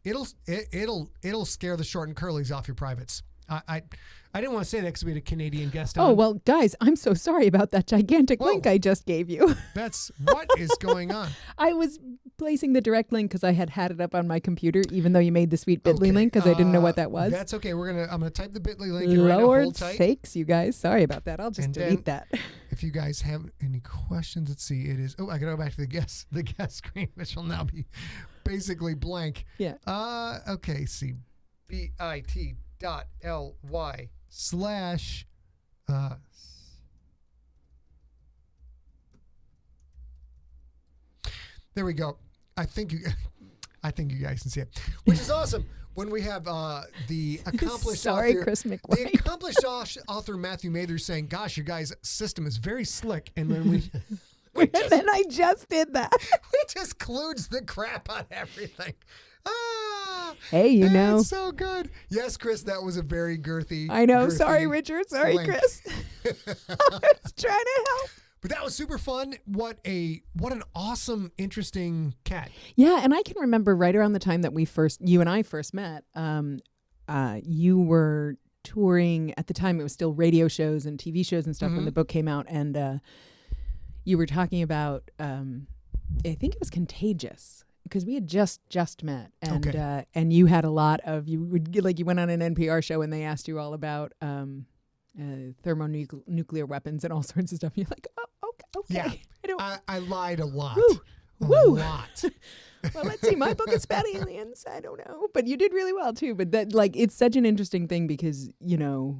it'll scare the short and curlies off your privates. I didn't want to say that because we had a Canadian guest on. Oh, well, guys, I'm so sorry about that gigantic link I just gave you. What is going on? I was placing the direct link because I had it up on my computer, even though you made the sweet Bitly link because I didn't know what that was. That's okay. I'm gonna type the Bitly link in right now. Hold Lord's tight. sakes, you guys. Sorry about that. I'll just And delete that. If you guys have any questions, let's see. It is. Oh, I gotta go back to the guest screen, which will now be basically blank. Yeah. Okay. See, bit.ly/ There we go. I think you guys can see it, which is awesome. When we have the accomplished author, Chris McWhite. the accomplished author Matthew Mather saying, "Gosh, your guys' system is very slick," and then and then I just did that. it just clues the crap on everything. Hey, you know. It's so good. Yes, Chris, that was a very girthy. I know. girthy Sorry, Richard. Sorry, link. Chris. I was trying to help. But that was super fun. What an awesome, interesting cat. Yeah, and I can remember right around the time that you and I first met, you were touring, at the time it was still radio shows and TV shows and stuff when the book came out, and you were talking about, I think it was Contagious, because we had just met, and and you had a lot of, you went on an NPR show and they asked you all about thermonuclear weapons and all sorts of stuff. You're like, oh, okay. Yeah, I lied a lot. Woo. A lot. Well, let's see. My book is about aliens. I don't know, but you did really well too. But that, it's such an interesting thing because no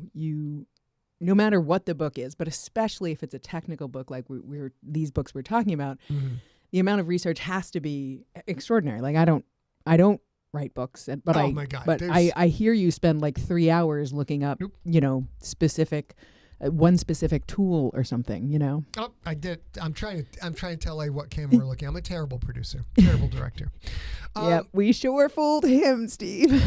matter what the book is, but especially if it's a technical book like these books we're talking about, the amount of research has to be extraordinary. Like I don't write books, but my God, I hear you spend like 3 hours looking up, specific. One specific tool or something, Oh, I did. I'm trying to tell you what camera we're looking at. I'm a terrible producer, terrible director. Yeah, we sure fooled him, Steve.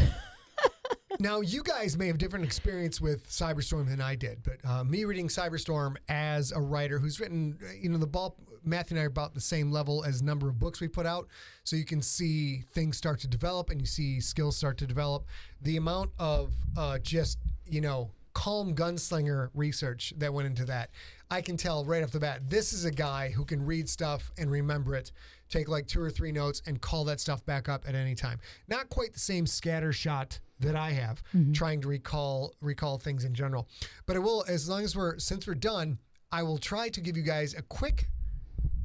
Now, you guys may have different experience with Cyberstorm than I did, but me reading Cyberstorm as a writer who's written, Matthew and I are about the same level as number of books we put out, so you can see things start to develop and you see skills start to develop. The amount of calm gunslinger research that went into that, I can tell right off the bat, this is a guy who can read stuff and remember it, take like 2 or 3 notes and call that stuff back up at any time. Not quite the same scatter shot that I have trying to recall things in general. But I will, since we're done, I will try to give you guys a quick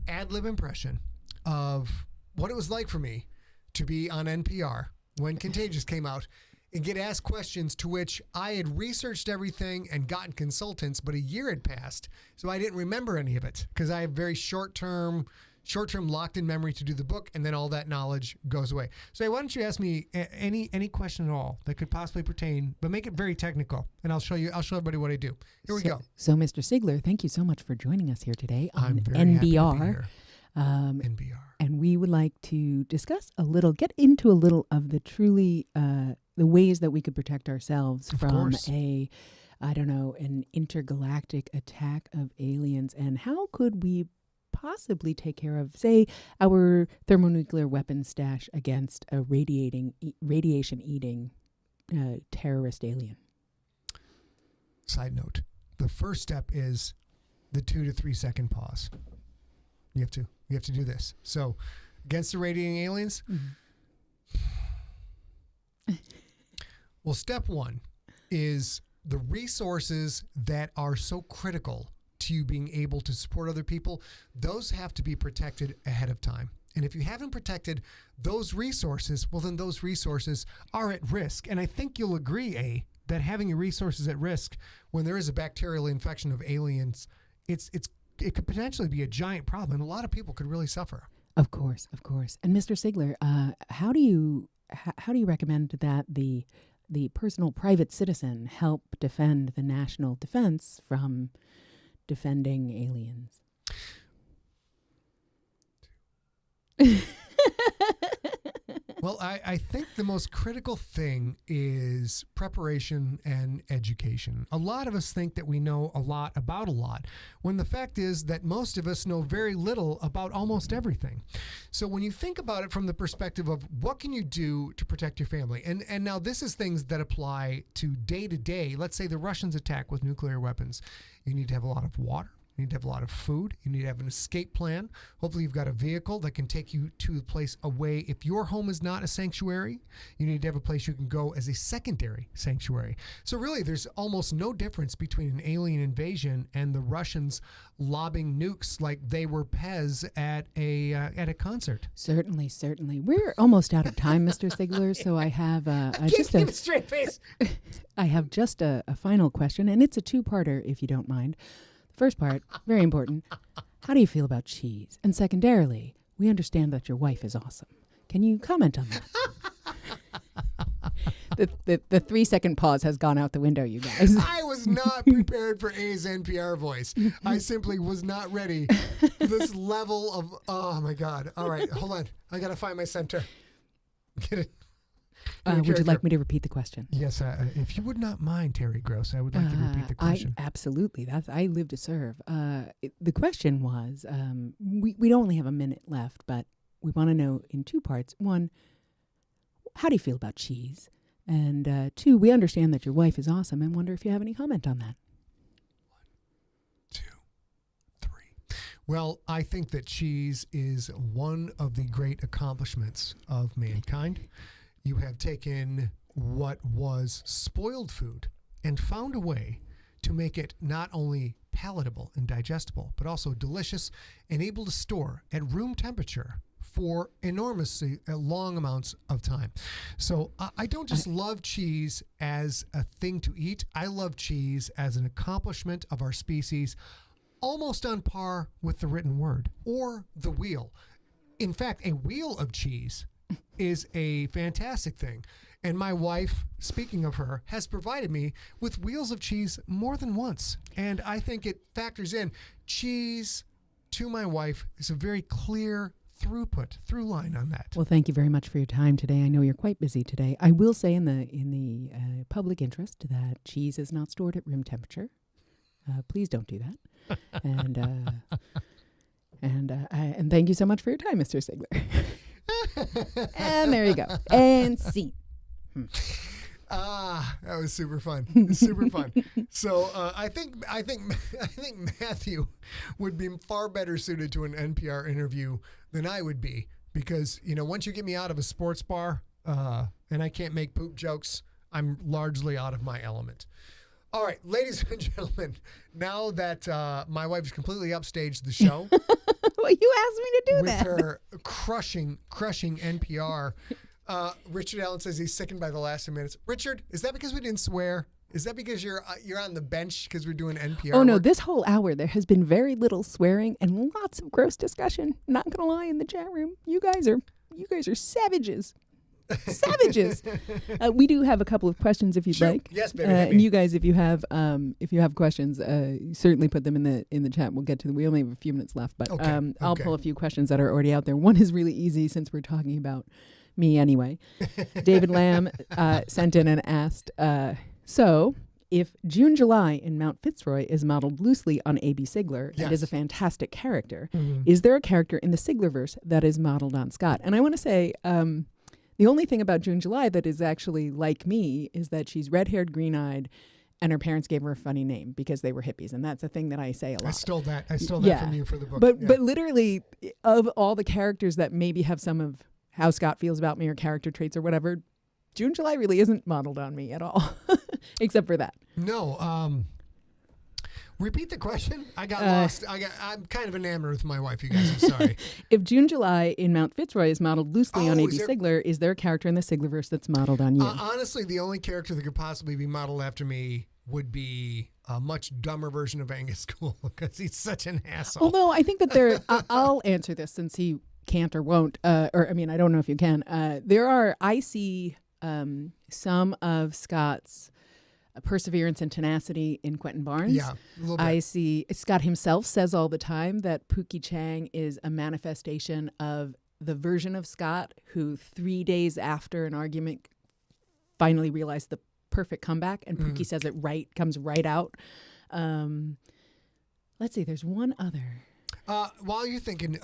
ad-lib impression of what it was like for me to be on NPR when Contagious came out and get asked questions to which I had researched everything and gotten consultants, but a year had passed, so I didn't remember any of it because I have very short-term locked-in memory to do the book, and then all that knowledge goes away. So hey, why don't you ask me any question at all that could possibly pertain, but make it very technical, and I'll show everybody what I do. Here we go. So, Mr. Sigler, thank you so much for joining us here today on I'm very NBR. happy to be here. NBR. And we would like to discuss get into a little of the truly the ways that we could protect ourselves from an intergalactic attack of aliens, and how could we possibly take care of, say, our thermonuclear weapon stash against a radiation-eating terrorist alien. Side note, the first step is the 2 to 3 second pause. You have to do this. So, against the radiating aliens, well, step 1 is the resources that are so critical to you being able to support other people. Those have to be protected ahead of time. And if you haven't protected those resources, well, then those resources are at risk. And I think you'll agree, that having your resources at risk when there is a bacterial infection of aliens, it could potentially be a giant problem, and a lot of people could really suffer. Of course. And Mr. Sigler, how do you recommend that the personal private citizen help defend the national defense from defending aliens? Well, I think the most critical thing is preparation and education. A lot of us think that we know a lot about a lot, when the fact is that most of us know very little about almost everything. So when you think about it from the perspective of what can you do to protect your family, and now this is things that apply to day, let's say the Russians attack with nuclear weapons. You need to have a lot of water. You need to have a lot of food. You need to have an escape plan. Hopefully you've got a vehicle that can take you to the place away. If your home is not a sanctuary, you need to have a place you can go as a secondary sanctuary. So really, there's almost no difference between an alien invasion and the Russians lobbing nukes like they were Pez at a concert. Certainly. We're almost out of time, Mr. Sigler, so I have just a straight face. I have just a final question, and it's a two-parter, if you don't mind. First part, very important. How do you feel about cheese? And secondarily, we understand that your wife is awesome. Can you comment on that? The 3-second pause has gone out the window, you guys. I was not prepared for A's NPR voice. I simply was not ready for this level of, oh my God. All right, hold on. I got to find my center. Get it. Would you like me to repeat the question? Yes, if you would not mind, Terry Gross, I would like to repeat the question. Absolutely. I live to serve. The question was, we only have a minute left, but we want to know in two parts. One, how do you feel about cheese? And two, we understand that your wife is awesome and wonder if you have any comment on that. 1, 2, 3. Well, I think that cheese is one of the great accomplishments of mankind. You have taken what was spoiled food and found a way to make it not only palatable and digestible, but also delicious and able to store at room temperature for enormously long amounts of time. So I don't just love cheese as a thing to eat. I love cheese as an accomplishment of our species, almost on par with the written word or the wheel. In fact, a wheel of cheese is a fantastic thing. And my wife, speaking of her, has provided me with wheels of cheese more than once. And I think it factors in. Cheese to my wife is a very clear through line on that. Well, thank you very much for your time today. I know you're quite busy today. I will say in the public interest that cheese is not stored at room temperature. Please don't do that. And thank you so much for your time, Mr. Sigler. And there you go. And scene. That was super fun. Super fun. So I think Matthew would be far better suited to an NPR interview than I would be, because once you get me out of a sports bar and I can't make poop jokes, I'm largely out of my element. All right, ladies and gentlemen, now that my wife has completely upstaged the show. Well, you asked me to do with that. With her crushing NPR. Richard Allen says he's sickened by the last 2 minutes. Richard, is that because we didn't swear? Is that because you're on the bench because we're doing NPR? Oh, no, this whole hour there has been very little swearing and lots of gross discussion. Not going to lie, in the chat room, you guys are savages. Savages. We do have a couple of questions if you'd like. Yes, baby. And you guys, if you have questions, certainly put them in the chat. We'll get to them. We only have a few minutes left, but I'll pull a few questions that are already out there. One is really easy since we're talking about me anyway. David Lamb sent in and asked, so if June July in Mount Fitzroy is modeled loosely on A.B. Sigler and is a fantastic character, is there a character in the Siglerverse that is modeled on Scott? And I want to say, the only thing about June July that is actually like me is that she's red-haired, green-eyed, and her parents gave her a funny name because they were hippies, and that's a thing that I say a lot. I stole that from you for the book. But literally, of all the characters that maybe have some of how Scott feels about me or character traits or whatever, June July really isn't modeled on me at all, except for that. No. Repeat the question. I got lost. I'm kind of enamored with my wife, you guys. I'm sorry. If June July in Mount Fitzroy is modeled loosely on A.B. Sigler, is there a character in the Siglerverse that's modeled on you? Honestly, the only character that could possibly be modeled after me would be a much dumber version of Angus Gould because he's such an asshole. Although I think that there, I'll answer this since he can't or won't, I don't know if you can. I see some of Scott's perseverance and tenacity in Quentin Barnes. Yeah, a little bit. I see Scott himself says all the time that Pookie Chang is a manifestation of the version of Scott who 3 days after an argument finally realized the perfect comeback, and Pookie says it comes right out. Let's see, there's one other. While you're thinking,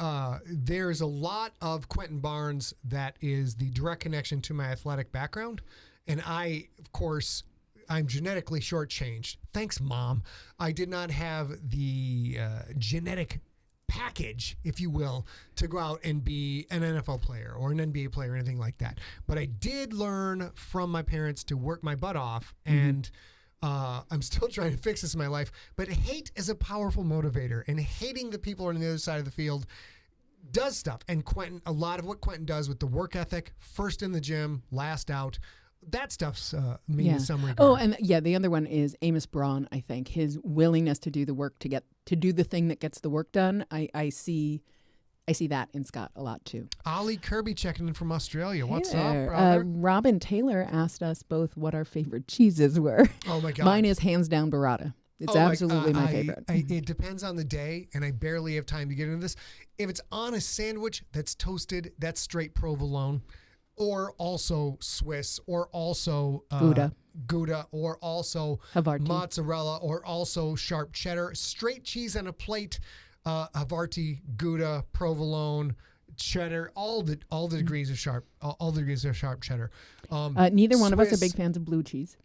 there's a lot of Quentin Barnes that is the direct connection to my athletic background. And I, of course, I'm genetically shortchanged. Thanks, Mom. I did not have the genetic package, if you will, to go out and be an NFL player or an NBA player or anything like that. But I did learn from my parents to work my butt off, and I'm still trying to fix this in my life. But hate is a powerful motivator, and hating the people on the other side of the field does stuff. And Quentin, a lot of what Quentin does with the work ethic, first in the gym, last out, that stuff's me in some regard. Oh, and the other one is Amos Braun, I think. His willingness to do the work to do the thing that gets the work done. I see that in Scott a lot too. Ollie Kirby checking in from Australia. What's up, brother? Robin Taylor asked us both what our favorite cheeses were. Oh my God. Mine is hands down burrata. It's absolutely my favorite. It depends on the day, and I barely have time to get into this. If it's on a sandwich that's toasted, that's straight provolone, or also Swiss, or also Gouda, or also Havarti. Mozzarella, or also sharp cheddar. Straight cheese on a plate, Havarti, Gouda, provolone, cheddar, all the degrees of sharp, all the degrees of sharp cheddar. Neither one of us are big fans of blue cheese.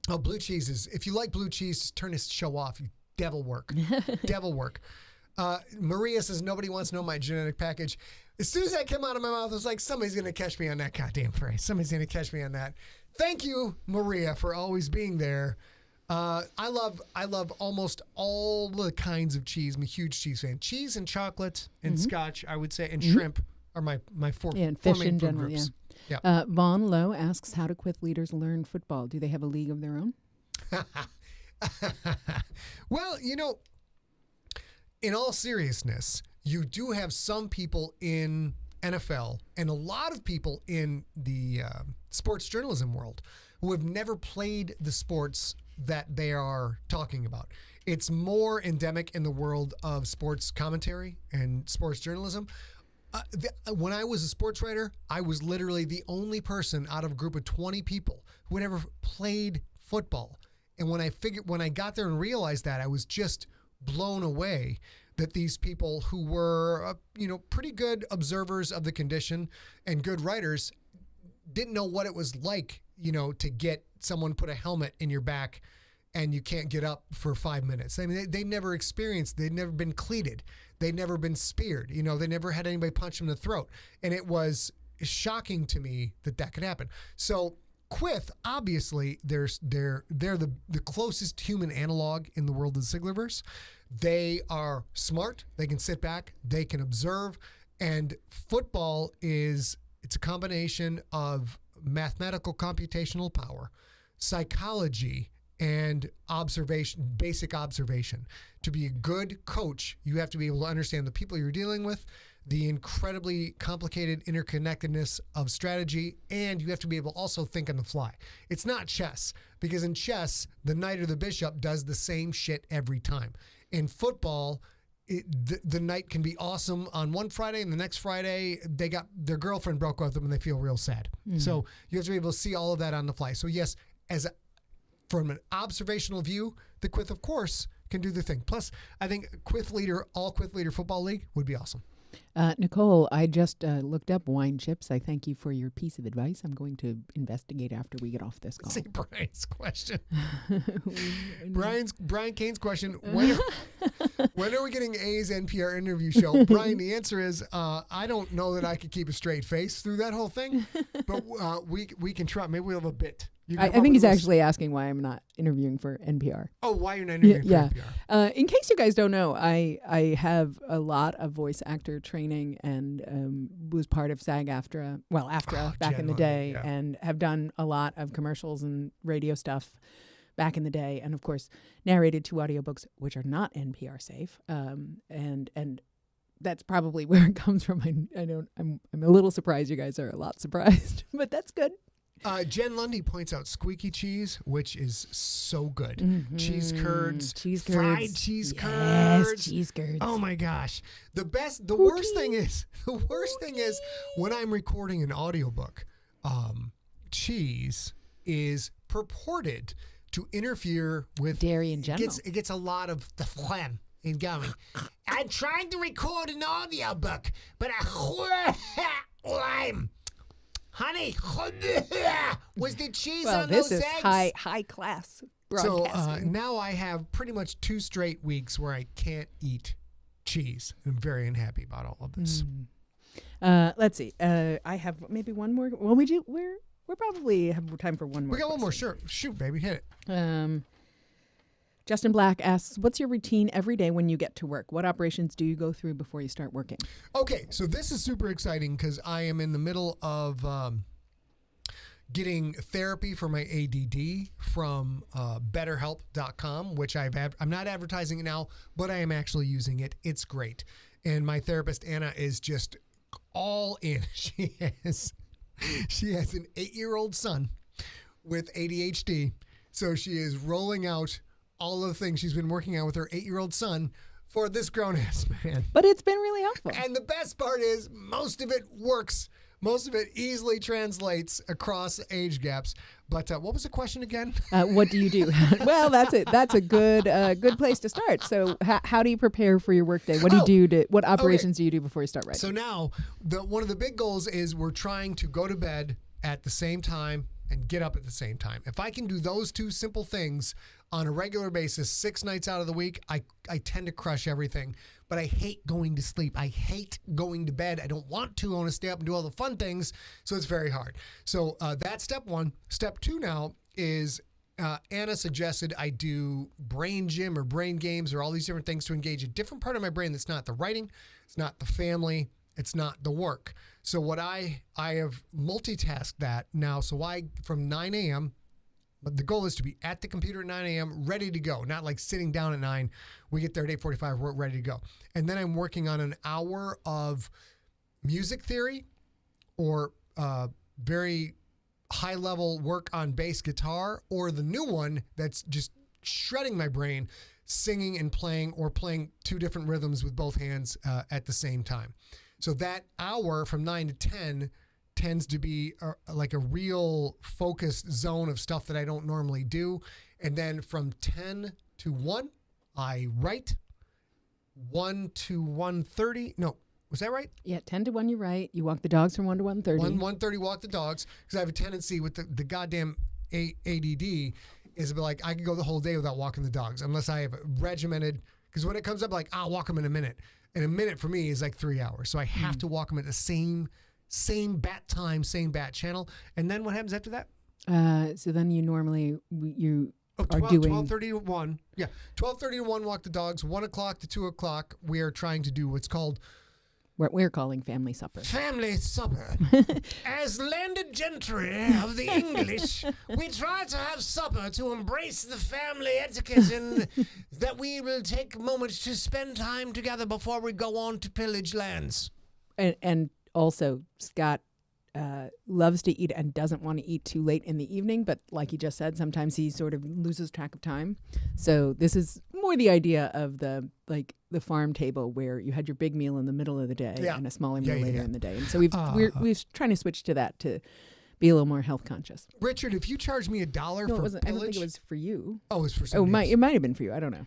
Oh, blue cheese is, if you like blue cheese, just turn this show off. You devil work. Devil work. Maria says, nobody wants to know my genetic package. As soon as that came out of my mouth, I was like, somebody's going to catch me on that goddamn phrase. Somebody's going to catch me on that. Thank you, Maria, for always being there. I love almost all the kinds of cheese. I'm a huge cheese fan. Cheese and chocolate and scotch, I would say, and shrimp are my four and four fish main in food general. groups. Yeah. Vaughn Lowe asks, how do Quith leaders learn football? Do they have a league of their own? Well, in all seriousness, you do have some people in NFL and a lot of people in the sports journalism world who have never played the sports that they are talking about. It's more endemic in the world of sports commentary and sports journalism. When I was a sports writer, I was literally the only person out of a group of 20 people who had ever played football. And when I got there and realized that, I was just blown away that these people who were, pretty good observers of the condition and good writers didn't know what it was like, to get someone put a helmet in your back and you can't get up for 5 minutes. I mean, they never experienced, they'd never been cleated. They'd never been speared. They never had anybody punch them in the throat. And it was shocking to me that could happen. So Quith, obviously, they're the closest human analog in the world of the Siglerverse. They are smart. They can sit back. They can observe. And football it's a combination of mathematical computational power, psychology, and basic observation. To be a good coach, you have to be able to understand the people you're dealing with, the incredibly complicated interconnectedness of strategy, and you have to be able to also think on the fly. It's not chess, because in chess, the knight or the bishop does the same shit every time. In football, the knight can be awesome on one Friday, and the next Friday, their girlfriend broke with them and they feel real sad. Mm-hmm. So you have to be able to see all of that on the fly. So yes, from an observational view, the Quith, of course, can do the thing. Plus, I think all Quith Leader Football League would be awesome. Nicole, I just looked up wine chips. I thank you for your piece of advice. I'm going to investigate after we get off this call. See Brian's question. Brian Kane's question, when are we getting A's NPR interview show? Brian, the answer is, I don't know that I could keep a straight face through that whole thing, but we can try. Maybe we'll have a bit. I think he's actually asking why I'm not interviewing for NPR. Oh, why you're not interviewing for NPR? In case you guys don't know, I have a lot of voice actor training and was part of SAG-AFTRA, AFTRA back in the day, and have done a lot of commercials and radio stuff back in the day, and of course narrated 2 audiobooks which are not NPR safe, and that's probably where it comes from. I'm a little surprised you guys are a lot surprised, but that's good. Jen Lundy points out squeaky cheese, which is so good. Mm-hmm. Cheese curds, fried cheese curds. Cheese curds. Oh my gosh. The worst thing is when I'm recording an audiobook, cheese is purported to interfere with dairy in general. It gets a lot of the phlegm in going. I'm trying to record an audiobook, but honey, was the cheese Well, on this those is eggs? high class So broadcasting. now I have pretty much 2 straight weeks where I can't eat cheese. I'm very unhappy about all of this. Let's see. I have maybe one more. Well, we're probably have time for one more. We got one more. question. Sure. Shoot, baby. Hit it. Justin Black asks, what's your routine every day when you get to work? What operations do you go through before you start working? Okay, so this is super exciting because I am in the middle of getting therapy for my ADD from BetterHelp.com, which I'm not advertising it now, but I am actually using it. It's great. And my therapist, Anna, is just all in. She has an 8-year-old son with ADHD. So she is rolling out all of the things she's been working on with her 8-year-old son for this grown-ass man. But it's been really helpful. And the best part is most of it works. Most of it easily translates across age gaps. But what was the question again? What do you do? Well, that's it. That's a good place to start. So how do you prepare for your workday? What do you do? What operations do you do before you start writing? So now, one of the big goals is we're trying to go to bed at the same time and get up at the same time. If I can do those 2 simple things on a regular basis, 6 nights out of the week, I tend to crush everything. But I hate going to sleep. I hate going to bed. I don't want to. I want to stay up and do all the fun things. So it's very hard. So that's step 1. Step 2 now is Anna suggested I do brain gym or brain games or all these different things to engage a different part of my brain that's not the writing, it's not the family, it's not the work. So what I have multitasked that now. So from 9 a.m., but the goal is to be at the computer at 9 a.m., ready to go, not like sitting down at 9. We get there at 8:45, we're ready to go. And then I'm working on an hour of music theory or very high-level work on bass guitar, or the new one that's just shredding my brain, singing and playing, or playing 2 different rhythms with both hands at the same time. So that hour from 9 to 10 tends to be like a real focused zone of stuff that I don't normally do. And then from 10 to 1, I write. 1 to 1:30. No, was that right? Yeah, 10 to 1, you're right. You walk the dogs from 1 to 1:30. 1:30 walk the dogs, because I have a tendency with the goddamn ADD is like I can go the whole day without walking the dogs unless I have regimented, because when it comes up, like I'll walk them in a minute. And a minute for me is like 3 hours. So I have to walk them at the same bat time, same bat channel. And then what happens after that? So then you normally, you are 12:30 to 1. Yeah, 12:30 to 1, walk the dogs. 1 o'clock to 2 o'clock, we are trying to do what's called what we're calling family supper. family supper. As landed gentry of the English, we try to have supper to embrace the family etiquette and that we will take moments to spend time together before we go on to pillage lands. And also, Scott loves to eat and doesn't want to eat too late in the evening, but like you just said, sometimes he sort of loses track of time. So this is more the idea of the farm table where you had your big meal in the middle of the day and a smaller meal later in the day. And so we're trying to switch to that to be a little more health conscious. Richard, if you charge me $1 No, for it wasn't. pillage, I don't think it was for you. Oh, it was for somebody else. It might have been for you. I don't know.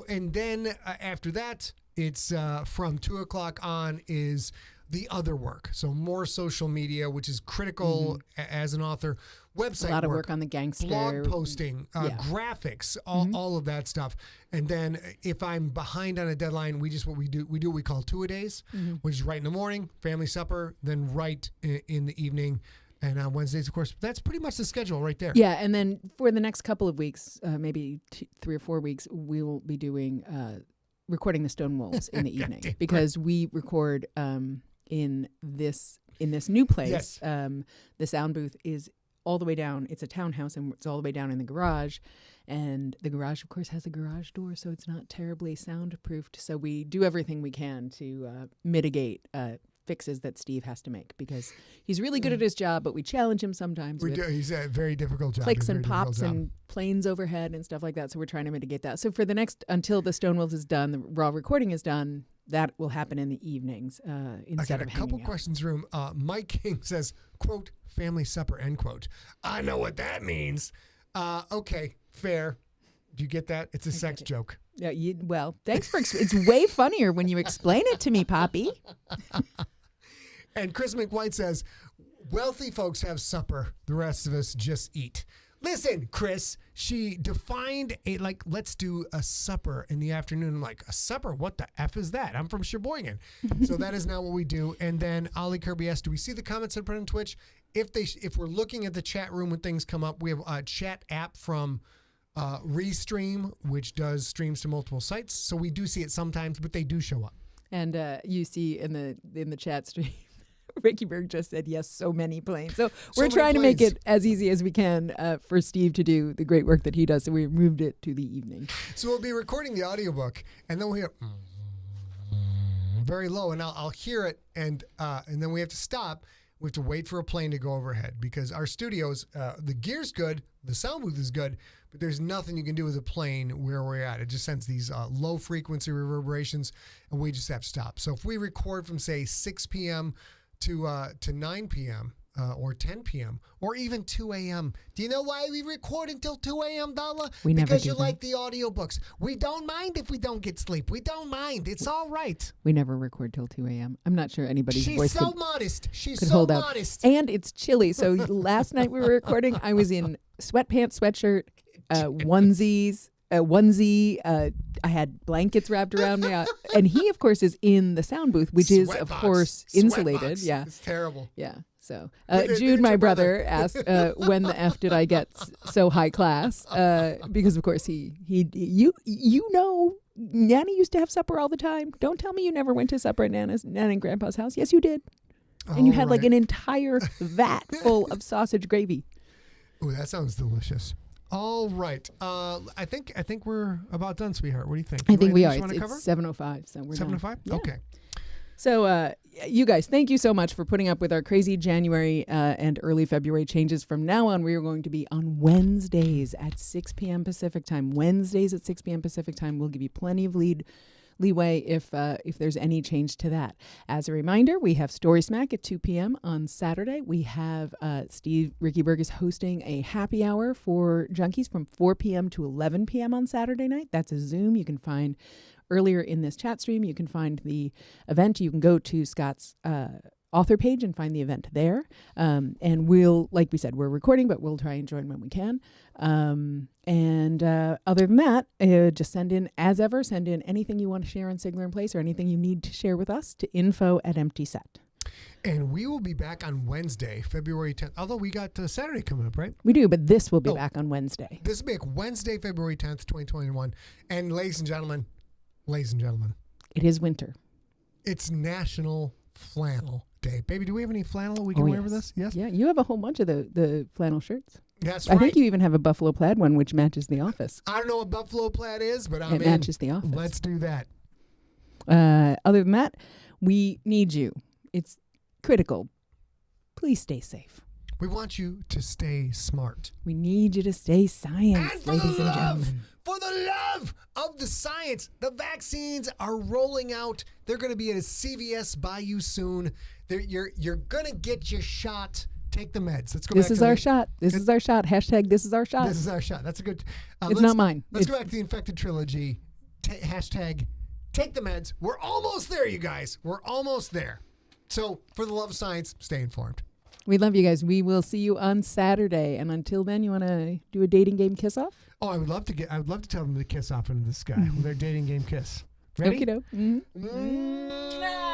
And then after that, it's from 2 o'clock on is the other work. So more social media, which is critical as an author, website a lot of work on the gangster, blog posting, graphics, all of that stuff. And then if I'm behind on a deadline, we do what we call 2-a-days, which is write in the morning, family supper, then write in the evening. And on Wednesdays, of course, that's pretty much the schedule right there. Yeah, and then for the next couple of weeks, maybe 3 or 4 weeks, we will be doing recording the Stonewalls in the evening because we record in this new place. Yes. The sound booth is all the way down. It's a townhouse, and it's all the way down in the garage. And the garage, of course, has a garage door, so it's not terribly soundproofed. So we do everything we can to mitigate fixes that Steve has to make because he's really good at his job, but we challenge him sometimes. He's a very difficult job. Clicks and pops and planes overhead and stuff like that. So we're trying to mitigate that. So for the until the Stonewalls is done, the raw recording is done, that will happen in the evenings instead of hanging out. I got a couple questions room. Mike King says, quote, family supper, end quote. I know what that means. Okay, fair. Do you get that? It's a sex joke. Yeah. Well, thanks for it's way funnier when you explain it to me, Poppy. And Chris McWhite says, Wealthy folks have supper. The rest of us just eat. Listen, Chris, she defined let's do a supper in the afternoon. I'm like, a supper? What the F is that? I'm from Sheboygan. So that is not what we do. And then Ollie Kirby asked, do we see the comments I put on Twitch? If we're looking at the chat room when things come up, we have a chat app from Restream, which does streams to multiple sites. So we do see it sometimes, but they do show up. And you see in the chat stream, Ricky Berg just said, yes, so many planes. So we're trying to make it as easy as we can for Steve to do the great work that he does. So we moved it to the evening. So we'll be recording the audiobook, and then we'll hear very low, and I'll hear it, and then we have to stop. We have to wait for a plane to go overhead because our studios, the gear's good, the sound booth is good, but there's nothing you can do with a plane where we're at. It just sends these low frequency reverberations, and we just have to stop. So if we record from, say, 6 p.m. to 9 p.m. Or 10 p.m. or even 2 a.m. Do you know why we record until 2 a.m., Dalla? Because you like the audiobooks. We don't mind if we don't get sleep. We don't mind. It's all right. We never record till 2 a.m. I'm not sure anybody's voice She's so modest. She's could so hold out. modest. And it's chilly. So last night we were recording, I was in sweatpants, sweatshirt, onesies, onesie. I had blankets wrapped around me. And he, of course, is in the sound booth, which is, of course, insulated. Yeah. It's terrible. Yeah. So Jude, my brother, asked, when the F did I get so high class? Because, of course, you know, Nanny used to have supper all the time. Don't tell me you never went to supper at Nana and Grandpa's house. Yes, you did. And you had like an entire vat full of sausage gravy. Ooh, that sounds delicious. All right. I think we're about done, sweetheart. What do you think? I think we are. It's 7:05, so we're 7:05? Yeah. Okay. So, you guys, thank you so much for putting up with our crazy January and early February changes. From now on, we are going to be on Wednesdays at 6 p.m. Pacific time. Wednesdays at 6 p.m. Pacific time. We'll give you plenty of leeway if there's any change to that. As a reminder, we have Story Smack at 2 p.m. on Saturday. We have Ricky Berg is hosting a happy hour for junkies from 4 p.m. to 11 p.m. on Saturday night. That's a Zoom. You can find earlier in this chat stream. You can find the event. You can go to Scott's author page and find the event there. And we'll, like we said, we're recording, but we'll try and join when we can. And other than that, just send in, as ever, send in anything you want to share on Sigler in Place or anything you need to share with us to info@emptyset. And we will be back on Wednesday, February 10th. Although we got Saturday coming up, right? We do, but this will be back on Wednesday. This will be Wednesday, February 10th, 2021. And ladies and gentlemen, it is winter. It's National Flannel Day. Baby, do we have any flannel we can wear with us? Yes? Yeah, you have a whole bunch of the flannel shirts. That's right. I think you even have a buffalo plaid one, which matches the office. I don't know what buffalo plaid is, but it matches the office. Let's do that. Other than that, we need you. It's critical. Please stay safe. We want you to stay smart. We need you to stay science, ladies and gentlemen. For the love of the science, the vaccines are rolling out. They're going to be at a CVS by you soon. You're going to get your shot. Take the meds. Let's go this back is to our shot. This is our shot. Hashtag this is our shot. This is our shot. That's a good. It's not mine. Let's go back to the infected trilogy. Hashtag take the meds. We're almost there, you guys. We're almost there. So for the love of science, stay informed. We love you guys. We will see you on Saturday. And until then, you want to do a dating game kiss off? Oh, I would love to tell them to kiss off into the sky with their dating game kiss. Ready? Okie doke. Mm-hmm.